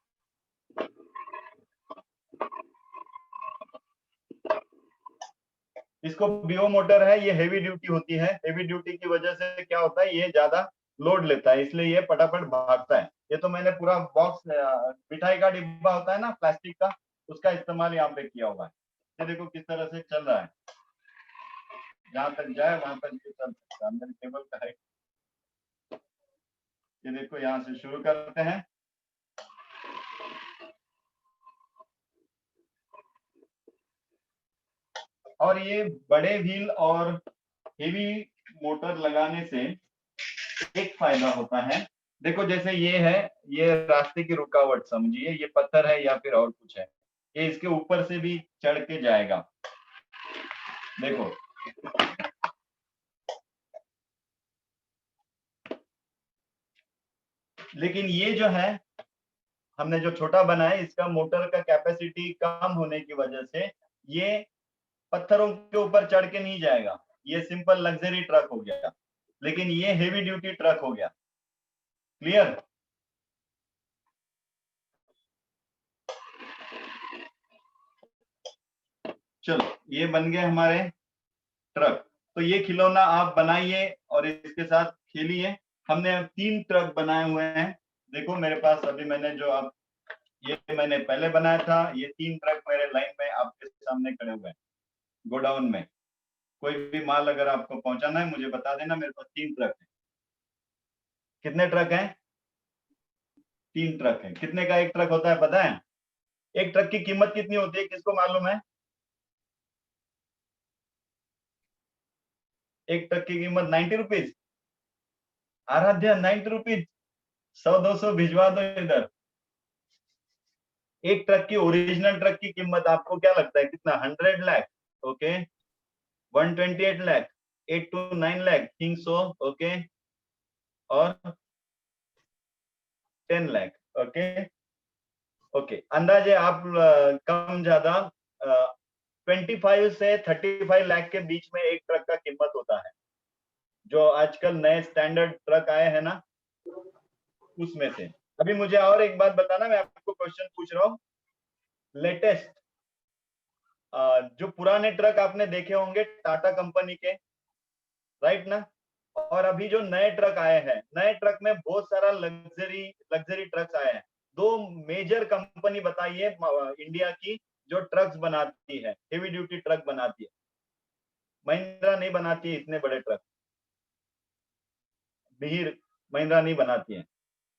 इसको बीओ मोटर है, ये हेवी ड्यूटी होती है। हेवी ड्यूटी की वजह से क्या होता है, ये ज्यादा लोड लेता है, इसलिए ये फटाफट भागता है। ये तो मैंने पूरा बॉक्स, मिठाई का डिब्बा होता है ना प्लास्टिक का, उसका इस्तेमाल यहाँ पे किया हुआ है। ये देखो किस तरह से चल रहा है, जहां तक जाए वहां तक ये चल सकता है। मेरे टेबल का है, ये देखो यहाँ से शुरू करते हैं। और ये बड़े व्हील और हेवी मोटर लगाने से एक फायदा होता है। देखो जैसे ये है, ये रास्ते की रुकावट समझिए, ये पत्थर है या फिर और कुछ है, ये इसके ऊपर से भी चढ़ के जाएगा। देखो लेकिन ये जो है हमने जो छोटा बनाया है, इसका मोटर का कैपेसिटी कम होने की वजह से ये पत्थरों के ऊपर चढ़ के नहीं जाएगा। ये सिंपल लग्जरी ट्रक हो गया, लेकिन ये हेवी ड्यूटी ट्रक हो गया। क्लियर? चलो ये बन गए हमारे ट्रक। तो ये खिलौना आप बनाइए और इसके साथ खेलिए। हमने 3 ट्रक बनाए हुए हैं। देखो मेरे पास अभी मैंने जो आप, ये मैंने पहले बनाया था, ये 3 ट्रक मेरे लाइन में आपके सामने खड़े हुए हैं गोडाउन में। कोई भी माल अगर आपको पहुंचाना है मुझे बता देना। मेरे पास 3 ट्रक है। कितने ट्रक हैं? 3 ट्रक है। कितने का एक ट्रक होता है पता है? एक ट्रक की कीमत कितनी होती है, किसको मालूम है? एक ट्रक की कीमत 90 रुपीज। आराध्या 90 रुपीज, 100-200 भिजवा दो इधर। एक ट्रक की, ओरिजिनल ट्रक की कीमत आपको क्या लगता है कितना? 100 lakh, okay, 128 lakh, 8 to 9 lakh, think so, okay, और 10 लाख, ओके। ओके, अंदाजे आप कम ज्यादा 25 से 35 लाख के बीच में एक ट्रक का कीमत होता है। जो आजकल नए स्टैंडर्ड ट्रक आए हैं ना, उसमें से। अभी मुझे और एक बात बताना, मैं आपको क्वेश्चन पूछ रहा हूँ। लेटेस्ट जो पुराने ट्रक आपने देखे होंगे टाटा कंपनी के, राइट ना? और अभी जो नए ट्रक आए हैं, नए ट्रक में बहुत सारा लग्जरी ट्रक्स आए हैं। 2 मेजर कंपनी बताइए इंडिया की जो ट्रक्स बनाती है, हेवी ड्यूटी ट्रक बनाती है। महिंद्रा नहीं बनाती है इतने बड़े ट्रक, मिहिर महिंद्रा नहीं बनाती है,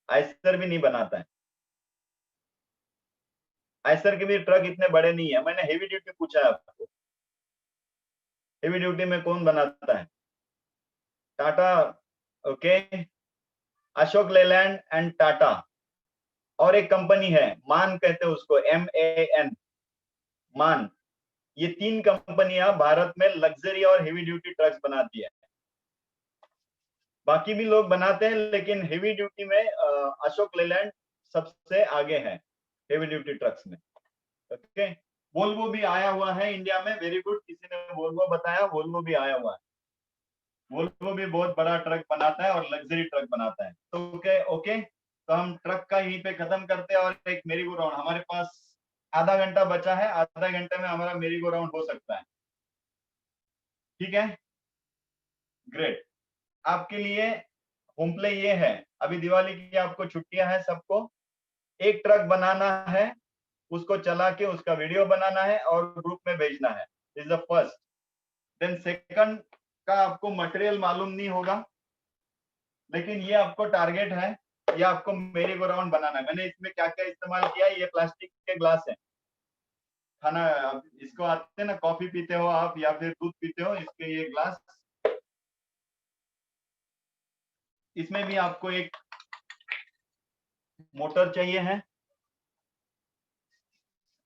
आयसर भी नहीं बनाता है। आयसर के भी ट्रक इतने बड़े नहीं है। मैंने हेवी ड्यूटी पूछा है आपको, हेवी ड्यूटी में कौन बनाता है? Tata, okay, Ashok Leyland and Tata. और एक कंपनी है मान कहते हैं उसको, MAN, मान। ये 3 कंपनियां भारत में लग्जरी और हेवी ड्यूटी ट्रक्स बनाती है। बाकी भी लोग बनाते हैं, लेकिन हेवी ड्यूटी में अशोक लेलैंड सबसे आगे है हेवी ड्यूटी ट्रक्स में, ओके। वोल्वो भी आया हुआ है इंडिया में, वेरी गुड, किसी ने वोल्वो बताया, वोल्वो भी आया हुआ है। वोल्वो भी बहुत बड़ा ट्रक बनाता है और लग्जरी ट्रक बनाता है। तो ओके ओके, तो हम ट्रक का यहीं पे खत्म करते हैं। और एक मेरी गो राउंड, हमारे पास आधा घंटा बचा है, आधा घंटे में हमारा मेरी गो राउंड हो सकता है, ठीक है? ग्रेट। आपके लिए होम प्ले ये है, अभी दिवाली की आपको छुट्टियां हैं सबको। एक ट्रक बनाना है, उसको चला के उसका वीडियो बनाना है और ग्रुप में भेजना है, is the first. Then second का आपको मटेरियल मालूम नहीं होगा, लेकिन ये आपको टारगेट है, ये आपको मेरी गो राउंड बनाना है। मैंने इसमें क्या क्या इस्तेमाल किया है, ये प्लास्टिक के ग्लास है। खाना इसको आते हैं ना, कॉफी पीते हो आप या फिर दूध पीते हो, इसके ये ग्लास। इसमें भी आपको एक मोटर चाहिए है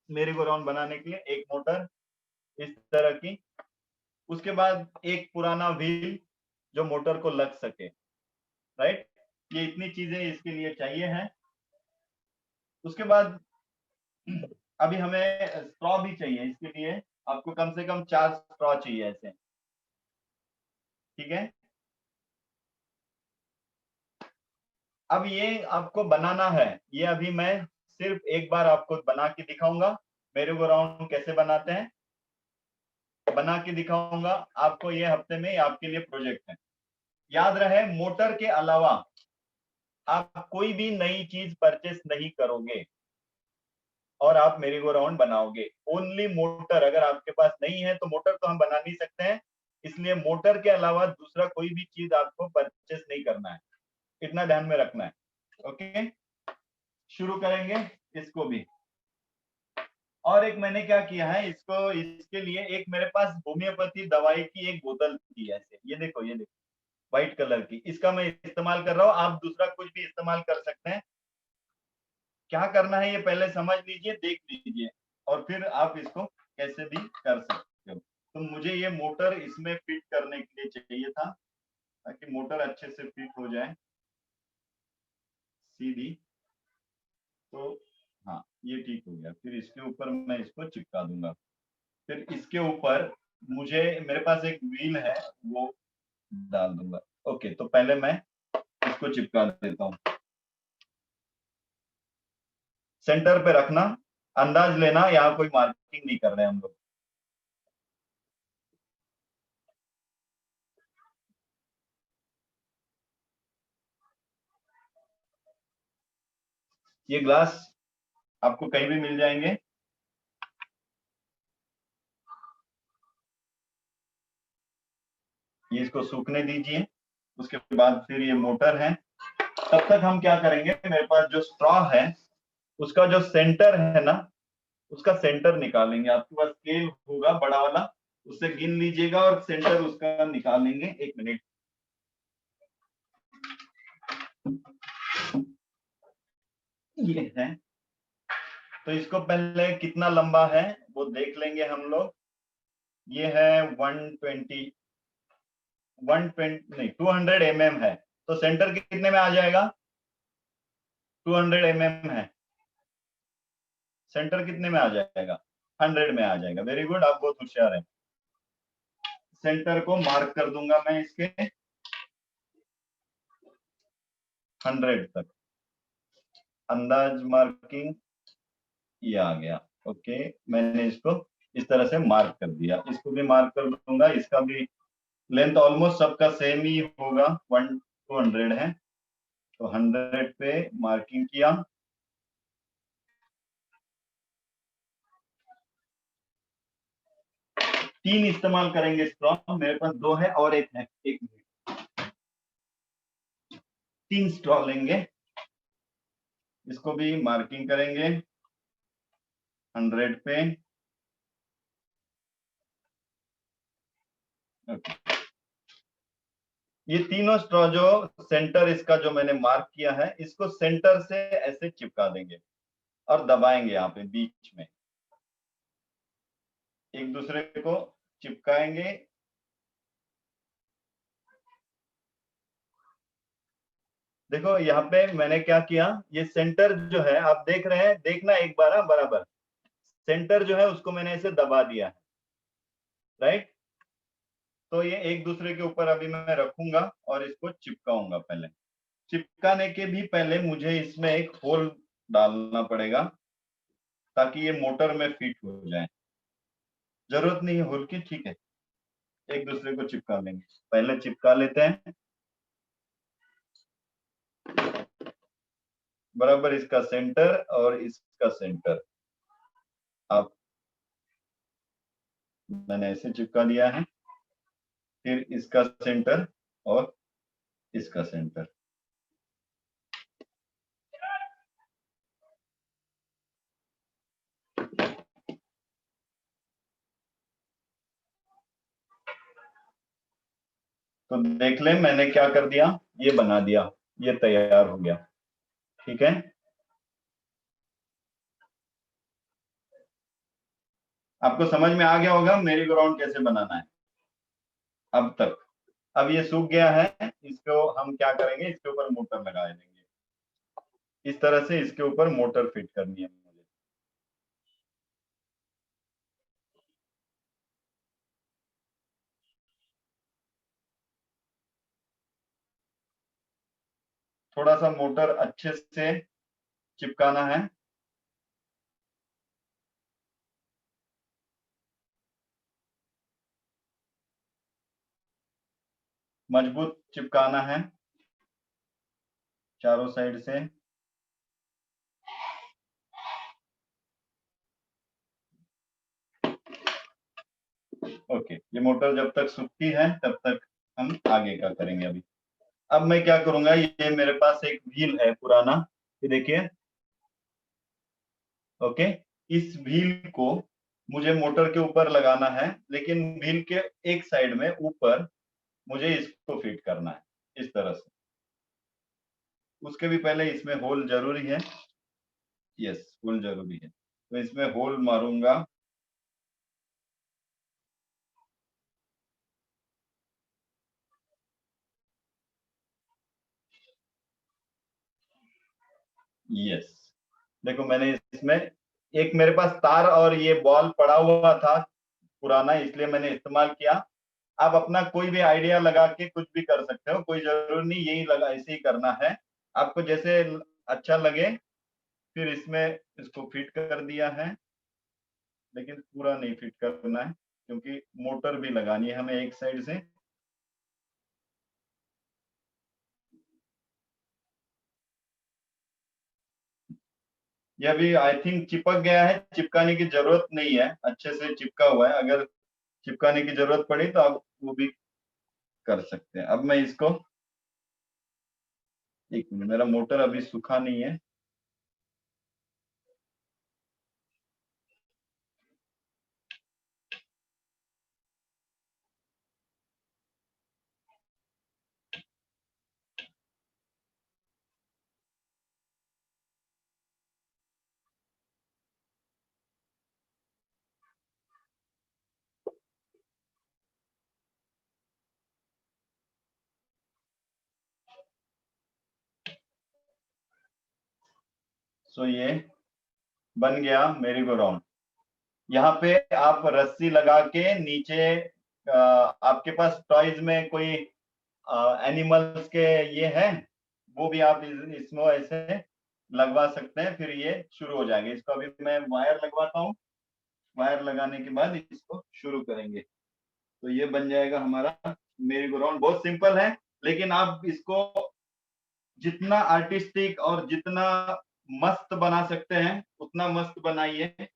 मेरी गो राउंड बनाने के लिए, एक मोटर इस तरह की। उसके बाद एक पुराना व्हील जो मोटर को लग सके, राइट? ये इतनी चीजें इसके लिए चाहिए हैं। उसके बाद अभी हमें स्ट्रॉ भी चाहिए, इसके लिए आपको कम से कम 4 स्ट्रॉ चाहिए ऐसे, ठीक है। अब ये आपको बनाना है, ये अभी मैं सिर्फ एक बार आपको बना के दिखाऊंगा, मेरे को राउंड कैसे बनाते हैं बना के दिखाऊंगा आपको। ये हफ्ते में आपके लिए प्रोजेक्ट है। याद रहे, मोटर के अलावा आप कोई भी नई चीज परचेस नहीं करोगे और आप मेरी गो राउंड बनाओगे। ओनली मोटर, अगर आपके पास नहीं है तो मोटर तो हम बना नहीं सकते हैं, इसलिए मोटर के अलावा दूसरा कोई भी चीज आपको परचेस नहीं करना है, इतना ध्यान में रखना है। ओके, शुरू करेंगे इसको भी। और एक मैंने क्या किया है, इसको इसके लिए एक मेरे पास होम्योपैथी दवाई की एक बोतल थी ऐसे, ये देखो व्हाइट कलर की, इसका मैं इस्तेमाल कर रहा हूँ। आप दूसरा कुछ भी इस्तेमाल कर सकते हैं। क्या करना है ये पहले समझ लीजिए, देख लीजिए, और फिर आप इसको कैसे भी कर सकते हो। तो मुझे ये मोटर इसमें फिट करने के लिए चाहिए था, ताकि मोटर अच्छे से फिट हो जाए सीधी। तो हाँ, ये ठीक हो गया। फिर इसके ऊपर मैं इसको चिपका दूंगा। फिर इसके ऊपर मुझे, मेरे पास एक व्हील है, वो डाल दूंगा। ओके, तो पहले मैं इसको चिपका देता हूँ। सेंटर पे रखना, अंदाज लेना, यहाँ कोई मार्किंग नहीं कर रहे हम लोग। ये ग्लास आपको कहीं भी मिल जाएंगे। ये इसको सूखने दीजिए, उसके बाद फिर ये मोटर है। तब तक हम क्या करेंगे, मेरे पास जो स्ट्रॉ है उसका जो सेंटर है ना, उसका सेंटर निकालेंगे। आपके पास स्केल होगा बड़ा वाला, उससे गिन लीजिएगा और सेंटर उसका निकालेंगे। एक मिनट, ये है। तो इसको पहले कितना लंबा है वो देख लेंगे हम लोग। ये है 120 नहीं 200 mm है, तो सेंटर कितने में आ जाएगा? 200 mm है, सेंटर कितने में आ जाएगा? 100 में आ जाएगा। वेरी गुड, आप बहुत होशियार हैं। सेंटर को मार्क कर दूंगा मैं इसके 100 तक, अंदाज मार्किंग ये आ गया। ओके, मैंने इसको इस तरह से मार्क कर दिया। इसको भी मार्क कर दूंगा, इसका भी लेंथ ऑलमोस्ट सबका सेम ही होगा, 200 है, तो 100 पे मार्किंग किया। तीन इस्तेमाल करेंगे स्ट्रॉ, मेरे पास 2 है और एक है, एक मिनट। 3 स्ट्रॉ लेंगे, इसको भी मार्किंग करेंगे 100 पे। ओके, ये तीनों स्ट्रॉ जो सेंटर इसका जो मैंने मार्क किया है, इसको सेंटर से ऐसे चिपका देंगे और दबाएंगे यहाँ पे बीच में, एक दूसरे को चिपकाएंगे। देखो यहाँ पे मैंने क्या किया, ये सेंटर जो है आप देख रहे हैं, देखना एक बार बराबर, सेंटर जो है उसको मैंने ऐसे दबा दिया है, राइट। तो ये एक दूसरे के ऊपर अभी मैं रखूंगा और इसको चिपकाऊंगा। पहले चिपकाने के भी पहले मुझे इसमें एक होल डालना पड़ेगा, ताकि ये मोटर में फिट हो जाए। जरूरत नहीं है होल की, ठीक है, एक दूसरे को चिपका लेंगे। पहले चिपका लेते हैं बराबर, इसका सेंटर और इसका सेंटर। अब मैंने ऐसे चिपका दिया है, फिर इसका सेंटर और इसका सेंटर। तो देख ले मैंने क्या कर दिया, ये बना दिया, ये तैयार हो गया, ठीक है। आपको समझ में आ गया होगा मेरी ग्राउंड कैसे बनाना है अब तक। अब ये सूख गया है, इसको हम क्या करेंगे, इसके ऊपर मोटर लगा देंगे। इस तरह से इसके ऊपर मोटर फिट करनी है मुझे। थोड़ा सा मोटर अच्छे से चिपकाना है। मजबूत चिपकाना है चारों साइड से। ओके, ये मोटर जब तक सूखती है तब तक हम आगे का करेंगे। अभी अब मैं क्या करूंगा, ये मेरे पास एक व्हील है पुराना, ये देखिए। ओके, इस व्हील को मुझे मोटर के ऊपर लगाना है, लेकिन व्हील के एक साइड में ऊपर मुझे इसको फिट करना है इस तरह से। उसके भी पहले इसमें होल जरूरी है। यस, होल जरूरी है, तो इसमें होल मारूंगा। यस, देखो मैंने इसमें एक मेरे पास तार और ये बॉल पड़ा हुआ था पुराना, इसलिए मैंने इस्तेमाल किया। आप अपना कोई भी आइडिया लगा के कुछ भी कर सकते हो, कोई जरूरी नहीं यही लगा ऐसे ही करना है, आपको जैसे अच्छा लगे। फिर इसमें इसको फिट कर दिया है, लेकिन पूरा नहीं फिट करना है क्योंकि मोटर भी लगानी है हमें एक साइड से। यह भी आई थिंक चिपक गया है, चिपकाने की जरूरत नहीं है, अच्छे से चिपका हुआ है। अगर चिपकाने की जरूरत पड़ी तो आप वो भी कर सकते हैं। अब मैं इसको, एक मिनट, मेरा मोटर अभी सूखा नहीं है। सो ये बन गया मेरी गो राउंड। यहाँ पे आप रस्सी लगा के नीचे, आपके पास टॉयज में कोई एनिमल्स के ये है, वो भी आप इसमें ऐसे लगवा सकते हैं, फिर ये शुरू हो जाएंगे। इसको अभी मैं वायर लगवाता हूँ, वायर लगाने के बाद इसको शुरू करेंगे। तो ये बन जाएगा हमारा मेरी गो राउंड। बहुत सिंपल है, लेकिन आप इसको जितना आर्टिस्टिक और जितना मस्त बना सकते हैं उतना मस्त बनाइए।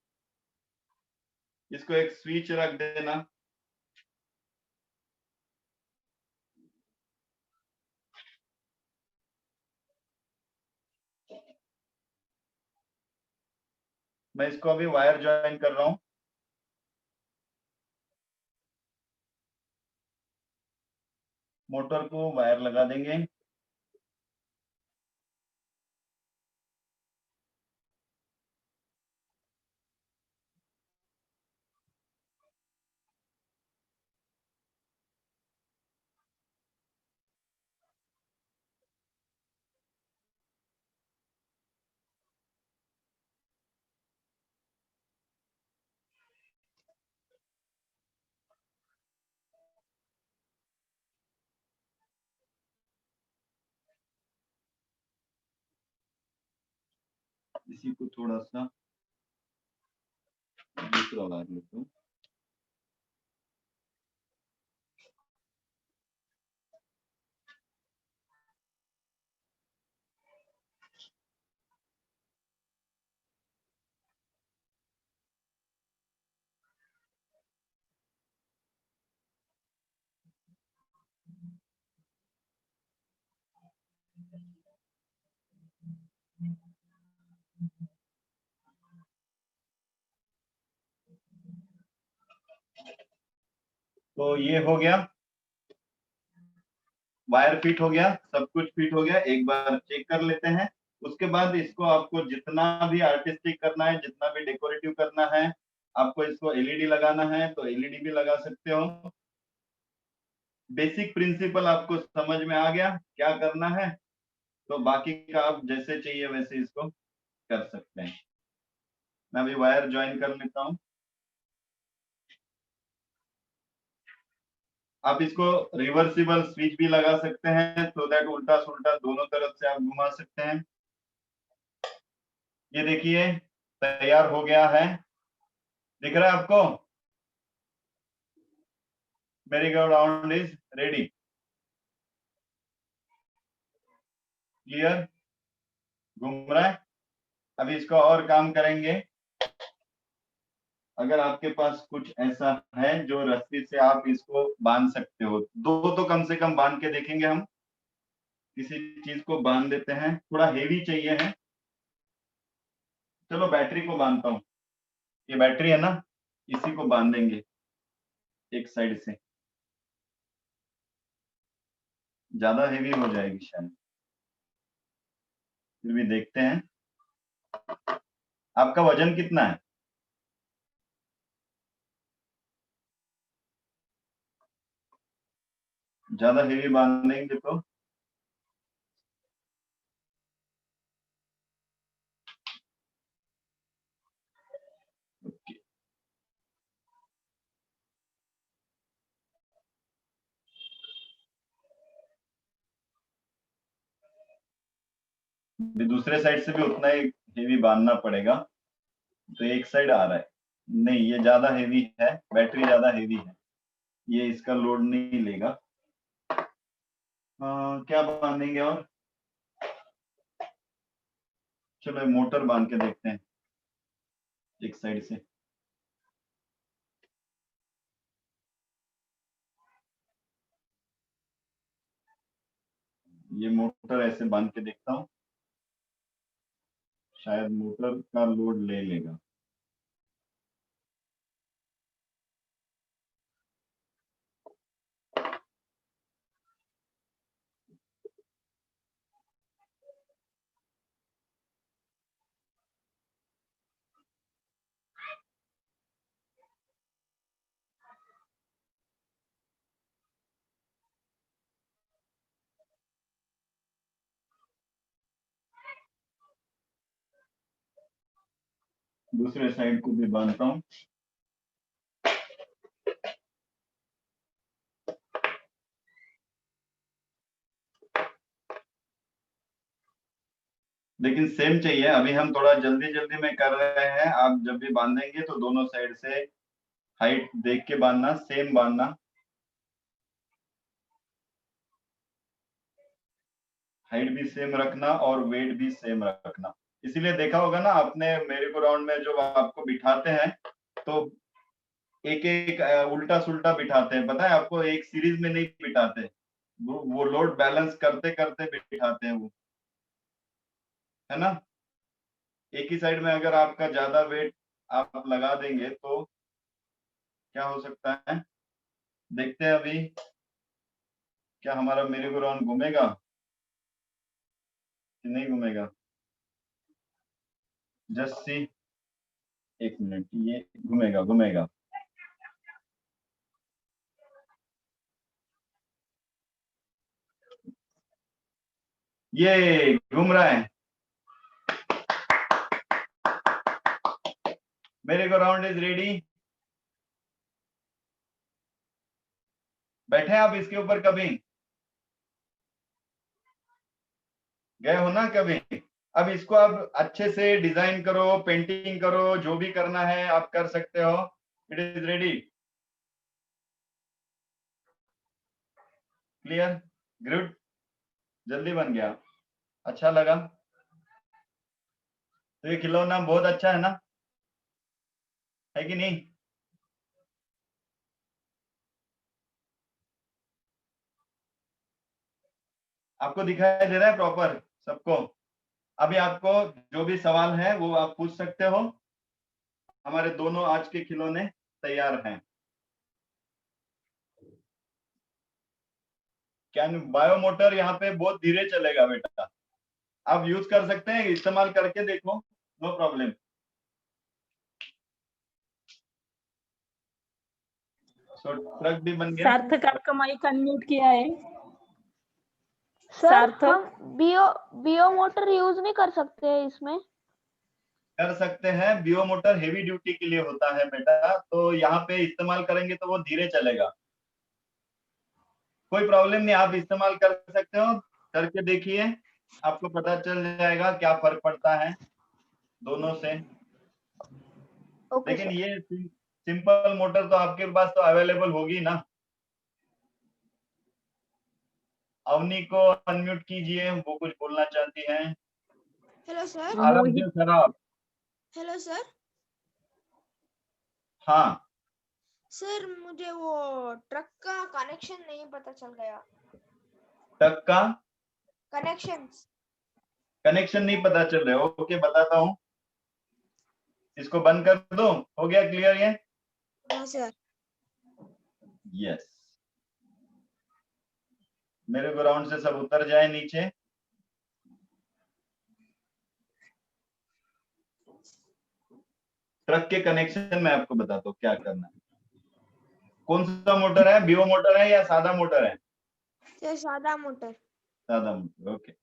इसको एक स्विच रख देना। मैं इसको अभी वायर ज्वाइन कर रहा हूँ। मोटर को वायर लगा देंगे। इसी को थोड़ा सा दूसरा वायर लेता हूँ। तो ये हो गया, वायर फिट हो गया, सब कुछ फिट हो गया। एक बार चेक कर लेते हैं। उसके बाद इसको आपको जितना भी आर्टिस्टिक करना है, जितना भी डेकोरेटिव करना है, आपको इसको एलईडी लगाना है तो एलईडी भी लगा सकते हो। बेसिक प्रिंसिपल आपको समझ में आ गया क्या करना है, तो बाकी का आप जैसे चाहिए वैसे इसको कर सकते हैं। मैं अभी वायर ज्वाइन कर लेता हूँ। आप इसको रिवर्सिबल स्विच भी लगा सकते हैं, सो दैट उल्टा सुल्टा दोनों तरफ से आप घुमा सकते हैं। ये देखिए तैयार हो गया है, दिख रहा है आपको? मेरी go round is ready. Clear? घूम रहा है। अभी इसको और काम करेंगे। अगर आपके पास कुछ ऐसा है जो रस्सी से आप इसको बांध सकते हो, दो तो कम से कम बांध के देखेंगे हम। किसी चीज को बांध देते हैं, थोड़ा हेवी चाहिए है। चलो बैटरी को बांधता हूँ, ये बैटरी है ना, इसी को बांधेंगे एक साइड से। ज्यादा हेवी हो जाएगी शायद, फिर भी देखते हैं। आपका वजन कितना है? ज्यादा हेवी बांधेंगे तो भी दूसरे साइड से भी उतना ही हेवी बांधना पड़ेगा। तो एक साइड आ रहा है, नहीं ये ज्यादा हेवी है, बैटरी ज्यादा हेवी है, ये इसका लोड नहीं लेगा। क्या बांधेंगे और? चलो मोटर बांध के देखते हैं एक साइड से। ये मोटर ऐसे बांध के देखता हूँ, शायद मोटर का लोड ले लेगा। दूसरे साइड को भी बांधता हूँ। लेकिन सेम चाहिए, अभी हम थोड़ा जल्दी जल्दी में कर रहे हैं। आप जब भी बांधेंगे तो दोनों साइड से हाइट देख के बांधना, सेम बांधना, हाइट भी सेम रखना और वेट भी सेम रखना। इसीलिए देखा होगा ना आपने मेरे को राउंड में जो आपको बिठाते हैं तो एक एक उल्टा सुल्टा बिठाते हैं, पता है आपको, एक सीरीज में नहीं बिठाते, वो लोड बैलेंस करते करते बिठाते हैं वो, है ना। एक ही साइड में अगर आपका ज्यादा वेट आप लगा देंगे तो क्या हो सकता है, देखते हैं अभी। क्या हमारा मेरी गो राउंड घूमेगा कि नहीं घूमेगा? जस्ट सी, एक मिनट, ये घूमेगा घूमेगा। ये घूम रहा है। मेरे गो राउंड इज रेडी। बैठे आप इसके ऊपर कभी गए हो ना कभी? अब इसको आप अच्छे से डिजाइन करो, पेंटिंग करो, जो भी करना है आप कर सकते हो। It is ready. Clear? Good, जल्दी बन गया, अच्छा लगा। तो ये खिलौना बहुत अच्छा है ना, है कि नहीं? आपको दिखाई दे रहा है प्रॉपर सबको? अभी आपको जो भी सवाल है वो आप पूछ सकते हो। हमारे दोनों आज के खिलौने तैयार हैं। क्या बायोमोटर यहाँ पे बहुत धीरे चलेगा बेटा, आप यूज कर सकते हैं, इस्तेमाल करके देखो, नो प्रॉब्लम। सो ट्रक भी बन गया। सार्थक आपका माइक अनम्यूट किया है। सर सार्थक? हम बियो मोटर यूज नहीं कर सकते इसमें? कर सकते हैं, बियो मोटर हेवी ड्यूटी के लिए होता है बेटा, तो यहाँ पे इस्तेमाल करेंगे तो वो धीरे चलेगा। कोई प्रॉब्लम नहीं, आप इस्तेमाल कर सकते हो, करके देखिए, आपको पता चल जाएगा क्या फर्क पड़ता है दोनों से। ओके लेकिन सर। ये सिंपल मोटर तो आपके पास तो अवेलेबल होगी ना। अवनी को अनम्यूट कीजिए, वो कुछ बोलना चाहती हैं। Hello sir. Aaradhya Saraf. Hello sir. हाँ, सर मुझे वो ट्रक का कनेक्शन नहीं पता चल गया। तक का कनेक्शंस। कनेक्शन नहीं पता चल रहा है। ओके, बताता हूँ। इसको बंद कर दो, हो गया क्लियर ये? हाँ सर। यस, मेरे ग्राउंड से सब उतर जाए नीचे। ट्रक के कनेक्शन में आपको बताता हूँ क्या करना है। कौन सा मोटर है, बीओ मोटर है या सादा मोटर है? सर सादा मोटर। सादा मोटर, ओके।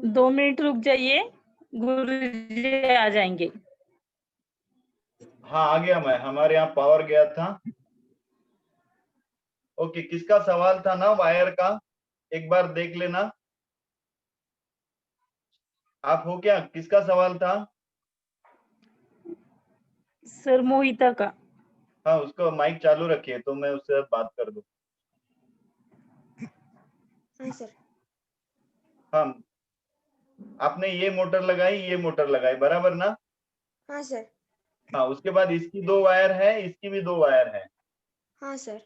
दो मिनट रुक जाइए, गुरुजी आ जाएंगे। हाँ, आ गया मैं, हमारे यहाँ पावर गया था। ओके, किसका सवाल था ना वायर का, एक बार देख लेना। आप हो क्या, किसका सवाल था? सर मोहिता का। हाँ, उसको माइक चालू रखिए तो मैं उससे बात कर दूं। हाँ सर। हाँ, आपने ये मोटर लगाई, ये मोटर लगाई, बराबर ना? हाँ सर। हाँ, उसके बाद इसकी दो वायर है, इसकी भी दो वायर है, हाँ सर।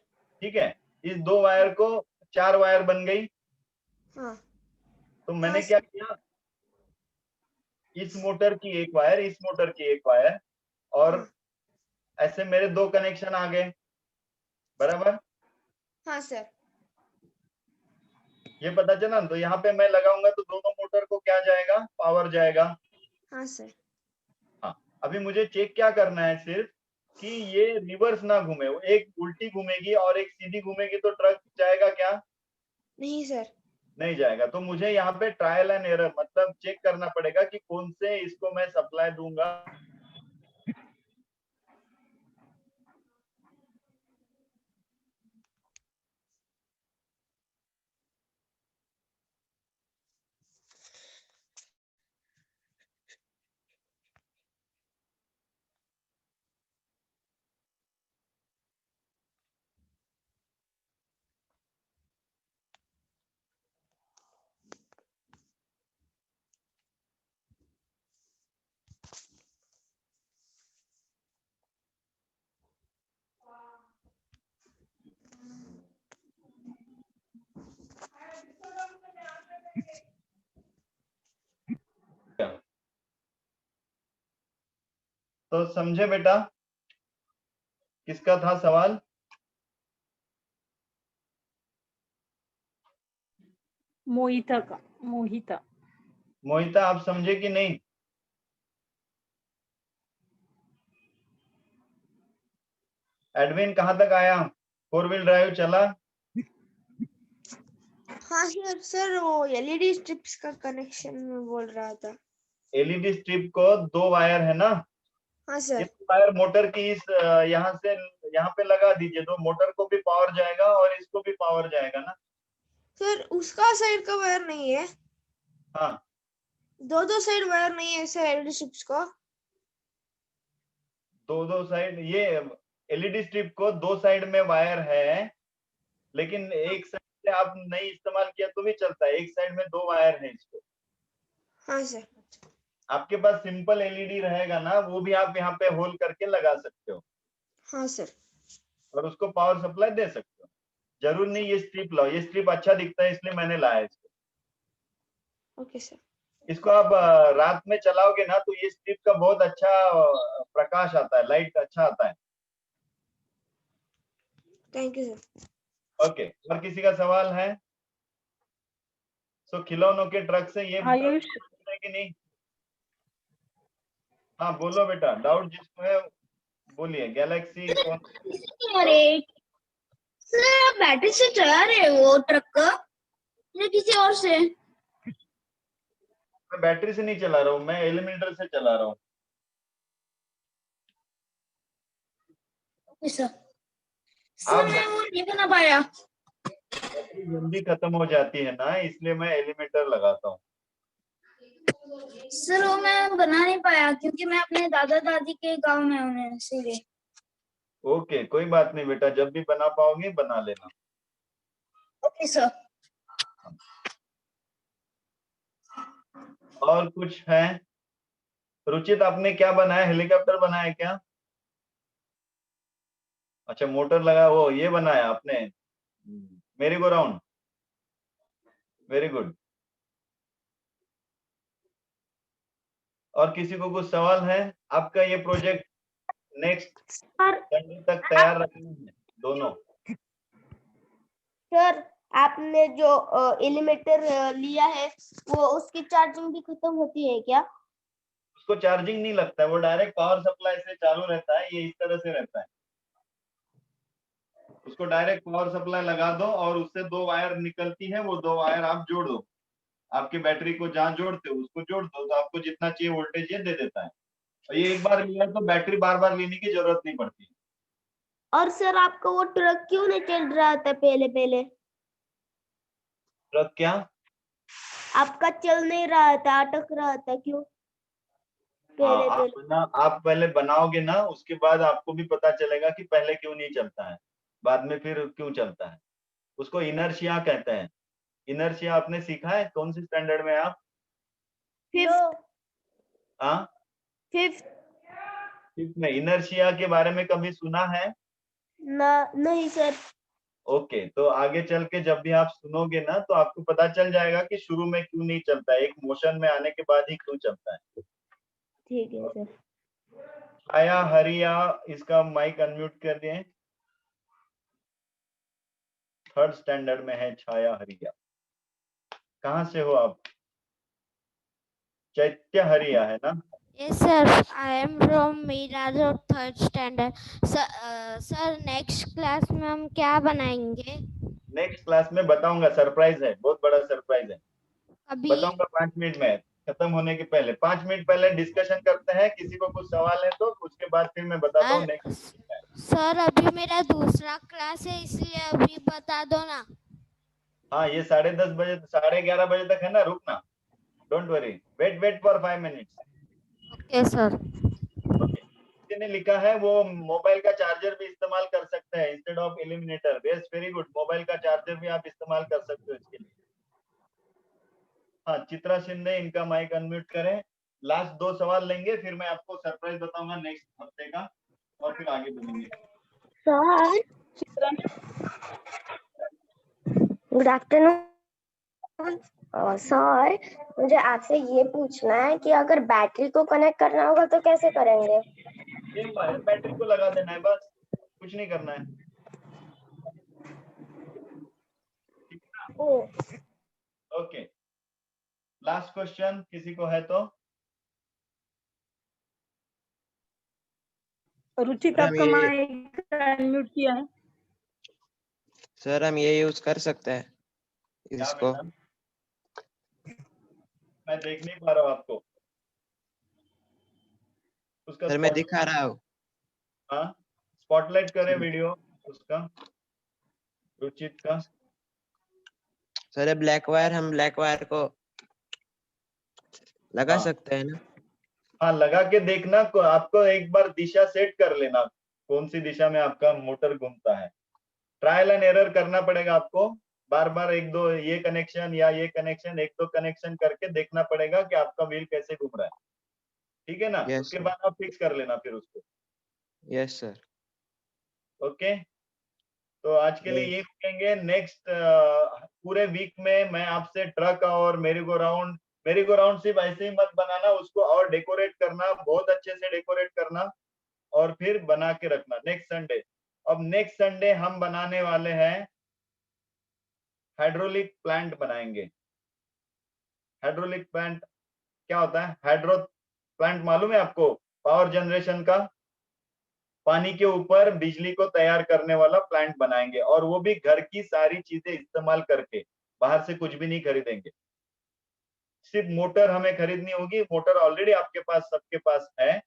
ठीक है। इस दो वायर को चार वायर बन गई। हाँ। तो मैंने हाँ क्या सर। किया, इस मोटर की एक वायर, इस मोटर की एक वायर, और हाँ। ऐसे मेरे दो कनेक्शन आ गए, बराबर। हाँ सर। ये पता चला ना? तो यहाँ पे मैं लगाऊंगा तो दोनों मोटर को क्या जाएगा, पावर जाएगा। हाँ सर। हाँ, अभी मुझे चेक क्या करना है सिर्फ, कि ये रिवर्स ना घूमे, वो एक उल्टी घूमेगी और एक सीधी घूमेगी तो ट्रक जाएगा क्या? नहीं सर। नहीं जाएगा। तो मुझे यहाँ पे ट्रायल एंड एरर, मतलब चेक करना पड़ेगा कि कौन से इसको मैं सप्लाई दूंगा। तो समझे बेटा, किसका था सवाल? मोहिता का। मोहिता। मोहिता, आप समझे कि नहीं? एडविन कहाँ तक आया, 4 व्हील ड्राइव चला? हाँ सर। सर वो एलईडी स्ट्रिप्स का कनेक्शन में बोल रहा था। एलईडी स्ट्रिप को दो वायर है ना, हाँ ये सर। वायर मोटर की इस यहाँ से यहाँ पे लगा दीजिए, तो मोटर को भी पावर जाएगा और इसको भी पावर जाएगा ना। सर उसका साइड का वायर नहीं है, हाँ, दो दो साइड वायर नहीं है सर एलईडी स्ट्रिप्स का। दो दो साइड, ये एलईडी स्ट्रिप को दो साइड में वायर है, लेकिन एक साइड से आप नहीं इस्तेमाल किया तो भी चलता है, एक साइड में दो वायर है इसको। हाँ सर। आपके पास सिंपल एलईडी रहेगा ना, वो भी आप यहाँ पे होल करके लगा सकते हो हाँ सर। और उसको पावर सप्लाई दे सकते हो। जरूर नहीं ये स्ट्रिप लाओ, ये स्ट्रिप अच्छा दिखता है इसलिए मैंने लाया इसको। Okay sir. इसको आप रात में चलाओगे ना तो ये स्ट्रिप का बहुत अच्छा प्रकाश आता है, लाइट अच्छा आता है। Thank you sir. ओके, और किसी का सवाल है? सो खिलौनों के ट्रक से ये आयुष है कि नहीं? हाँ बोलो बेटा, डाउट जिसको है बोलिए। गैलेक्सी कौन? अरे सर बैटरी से चला रहे वो ट्रक का या किसी और से? मैं बैटरी से नहीं चला रहा हूँ, मैं एलिमिनेटर से चला रहा हूँ। सर आप मैं वो नहीं बना पाया। बैटरी जल्दी खत्म हो जाती है ना, इसलिए मैं एलिमिनेटर लगाता हूँ। सर वो मैं बना नहीं पाया क्योंकि मैं अपने दादा दादी के गांव में हूँ इसीलिए। ओके कोई बात नहीं बेटा, जब भी बना पाओगे बना लेना। Okay sir. और कुछ है? रुचित आपने क्या बनाया? हेलीकॉप्टर बनाया क्या? अच्छा मोटर लगा, वो ये बनाया आपने, मेरी गो राउंड। Very good. और किसी को कुछ सवाल है? आपका ये प्रोजेक्ट नेक्स्ट संडे तक तैयार रखना है दोनों। सर आपने जो एलिमेटर लिया है वो उसकी चार्जिंग भी खत्म होती है क्या? उसको चार्जिंग नहीं लगता है, वो डायरेक्ट पावर सप्लाई से चालू रहता है, ये इस तरह से रहता है। उसको डायरेक्ट पावर सप्लाई लगा दो और उससे 2 वायर निकलती है, वो 2 वायर आप जोड़ दो, आपकी बैटरी को जहाँ जोड़ते हो उसको जोड़ दो, तो आपको जितना चाहिए वोल्टेज ये दे देता है। और ये एक बार लिया तो बैटरी बार बार लेने की जरूरत नहीं पड़ती। और सर आपका वो ट्रक क्यों नहीं चल रहा था पहले पहले? ट्रक क्या? आपका चल नहीं रहा था, अटक रहा था क्यों पहले पहले? आप पहले बनाओगे ना, उसके बाद आपको भी पता चलेगा कि पहले क्यों नहीं चलता है, बाद में फिर क्यों चलता है। उसको इनर्शिया कहते हैं। इनर्शिया आपने सीखा है? कौन सी स्टैंडर्ड में आप? फिफ्थ। हाँ फिफ्थ। में। इनर्शिया के बारे में कभी सुना है? ना नहीं सर। ओके, तो आगे चल के जब भी आप सुनोगे ना तो आपको पता चल जाएगा कि शुरू में क्यों नहीं चलता है, एक मोशन में आने के बाद ही क्यों चलता है। ठीक है सर। छाया हरिया, इसका माइक अनम्यूट कर दें। 3rd स्टैंडर्ड में है छाया हरिया। कहाँ से हो आप? चैत्य हरिया है ना? Yes, sir. I am from Miraj Road, 3rd standard. Sir next class में हम क्या बनाएंगे? नेक्स्ट क्लास में बताऊंगा, सरप्राइज है, बहुत बड़ा सरप्राइज है। अभी बताऊंगा 5 मिनट में, खत्म होने के पहले 5 मिनट पहले डिस्कशन करते हैं। किसी को कुछ सवाल है तो उसके बाद फिर मैं बताता हूँ नेक्स्ट। सर अभी मेरा दूसरा क्लास है इसलिए अभी बता दो ना। हाँ ये 10:30 बजे 11:30 बजे तक है ना, रुकना, don't worry, wait for 5 minutes. Okay sir. Okay, किसी ने लिखा है वो मोबाइल का चार्जर भी इस्तेमाल कर सकते हैं instead of eliminator. Yes very good, mobile का चार्जर भी आप इस्तेमाल कर सकते हो इसके लिए। हाँ चित्रा शिंदे, इनका माइक अनम्यूट करें। लास्ट 2 सवाल लेंगे, फिर मैं आपको सरप्राइज बताऊंगा नेक्स्ट हफ्ते का, और फिर आगे बढ़ेंगे। Sir good afternoon. सर मुझे आपसे ये पूछना है कि अगर बैटरी को कनेक्ट करना होगा तो कैसे करेंगे? एक वायर बैटरी को लगा देना है, बस कुछ नहीं करना है। ओके, लास्ट क्वेश्चन किसी को है तो? रुचित सर, हम आपका ये माइक अनम्यूट किया है। सर हम ये यूज कर सकते हैं क्या इसको? बेटा? मैं देख नहीं पा रहा हूँ आपको। उसका सर मैं दिखा रहा हूँ। हाँ स्पॉटलाइट करें वीडियो उसका, रुचित का। सर ब्लैक वायर, हम ब्लैक वायर को लगा हाँ सकते हैं ना? हाँ लगा के देखना, आपको एक बार दिशा सेट कर लेना, कौन सी दिशा में आपका मोटर घूमता है। ट्रायल एंड एरर करना पड़ेगा आपको, बार बार 1-2 ये कनेक्शन या ये कनेक्शन 1-2 कनेक्शन करके देखना पड़ेगा कि आपका व्हील कैसे घूम रहा है। ठीक है ना? Yes, उसके sir. बाद आप फिक्स कर लेना फिर उसको। Yes, sir. ओके, तो आज के लिए Yes. ये कहेंगे। नेक्स्ट पूरे वीक में मैं आपसे ट्रक और मेरी गो राउंड सिर्फ ऐसे ही मत बनाना, उसको और डेकोरेट करना, बहुत अच्छे से डेकोरेट करना और फिर बना के रखना नेक्स्ट संडे। अब नेक्स्ट संडे हम बनाने वाले हैं हाइड्रोलिक प्लांट बनाएंगे। हाइड्रोलिक प्लांट क्या होता है? हाइड्रो प्लांट मालूम है आपको? पावर जनरेशन का, पानी के ऊपर बिजली को तैयार करने वाला प्लांट बनाएंगे, और वो भी घर की सारी चीजें इस्तेमाल करके, बाहर से कुछ भी नहीं खरीदेंगे। सिर्फ मोटर हमें खरीदनी होगी, मोटर ऑलरेडी आपके पास सबके पास है।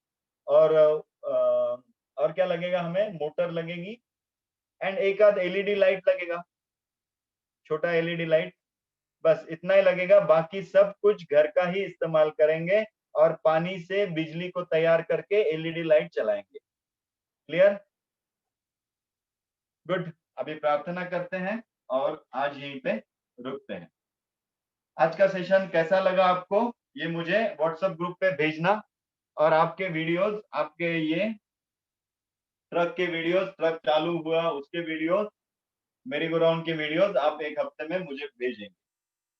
और क्या लगेगा हमें? मोटर लगेगी एंड एक आध एलईडी लाइट लगेगा, छोटा एलईडी लाइट, बस इतना ही लगेगा। बाकी सब कुछ घर का ही इस्तेमाल करेंगे और पानी से बिजली को तैयार करके एलईडी लाइट चलाएंगे। क्लियर? गुड। अभी प्रार्थना करते हैं और आज यहीं पे रुकते हैं। आज का सेशन कैसा लगा आपको, ये मुझे व्हाट्सएप ग्रुप पे भेजना, और आपके वीडियोस, आपके ये ट्रक के वीडियोस, ट्रक चालू हुआ उसके वीडियोस, मेरी गो राउंड के वीडियोस आप एक हफ्ते में मुझे भेजेंगे।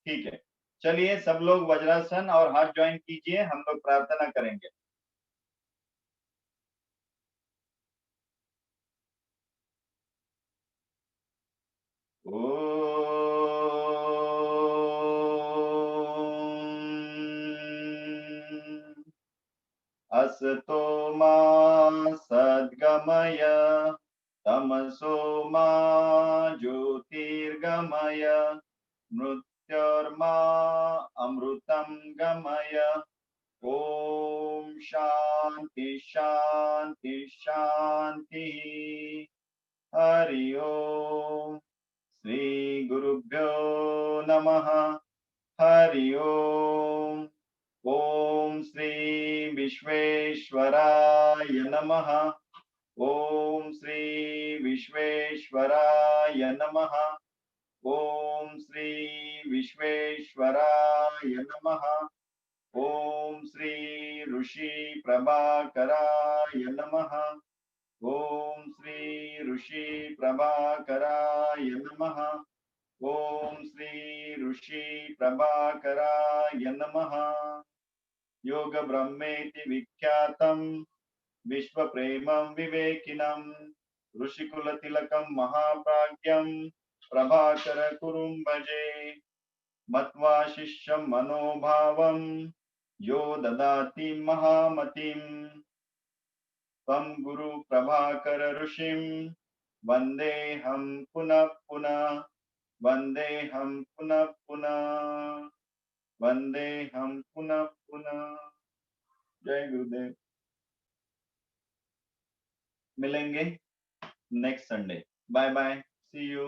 ठीक है, चलिए सब लोग वज्रासन और हाथ ज्वाइन कीजिए, हम लोग प्रार्थना करेंगे। असतो मा सद्गमय, तमसो मा ज्योतिर्गमय, मृत्योर्मा अमृतं गमय। ओम शांति शांति शांति। हरि ओम। श्री गुरुभ्यो नमः। हरि ओम। ओम श्री विश्वेश्वराय नमः। ओम श्री विश्वेश्वराय नमः। ओम श्री विश्वेश्वराय नमः। ओम श्री ऋषि प्रभाकराय नमः। ओम श्री ऋषि प्रभाकराय नमः। ओम श्री ऋषि प्रभाकराय नमः। योग ब्रह्मेति विख्यातम् विश्वप्रेमं विवेकिनं ऋषिकुलतिलकं महाप्राज्ञं प्रभाकर गुरुं भजे। मत्वा शिष्यं मनोभावं यो ददाति महामतिं, तं गुरु प्रभाकर ऋषिं वन्देऽहं पुनः पुनः, वन्देऽहं पुनः पुनः, वन्देऽहं पुनः पुनः। जय गुरुदेव। मिलेंगे next Sunday. Bye bye, see you.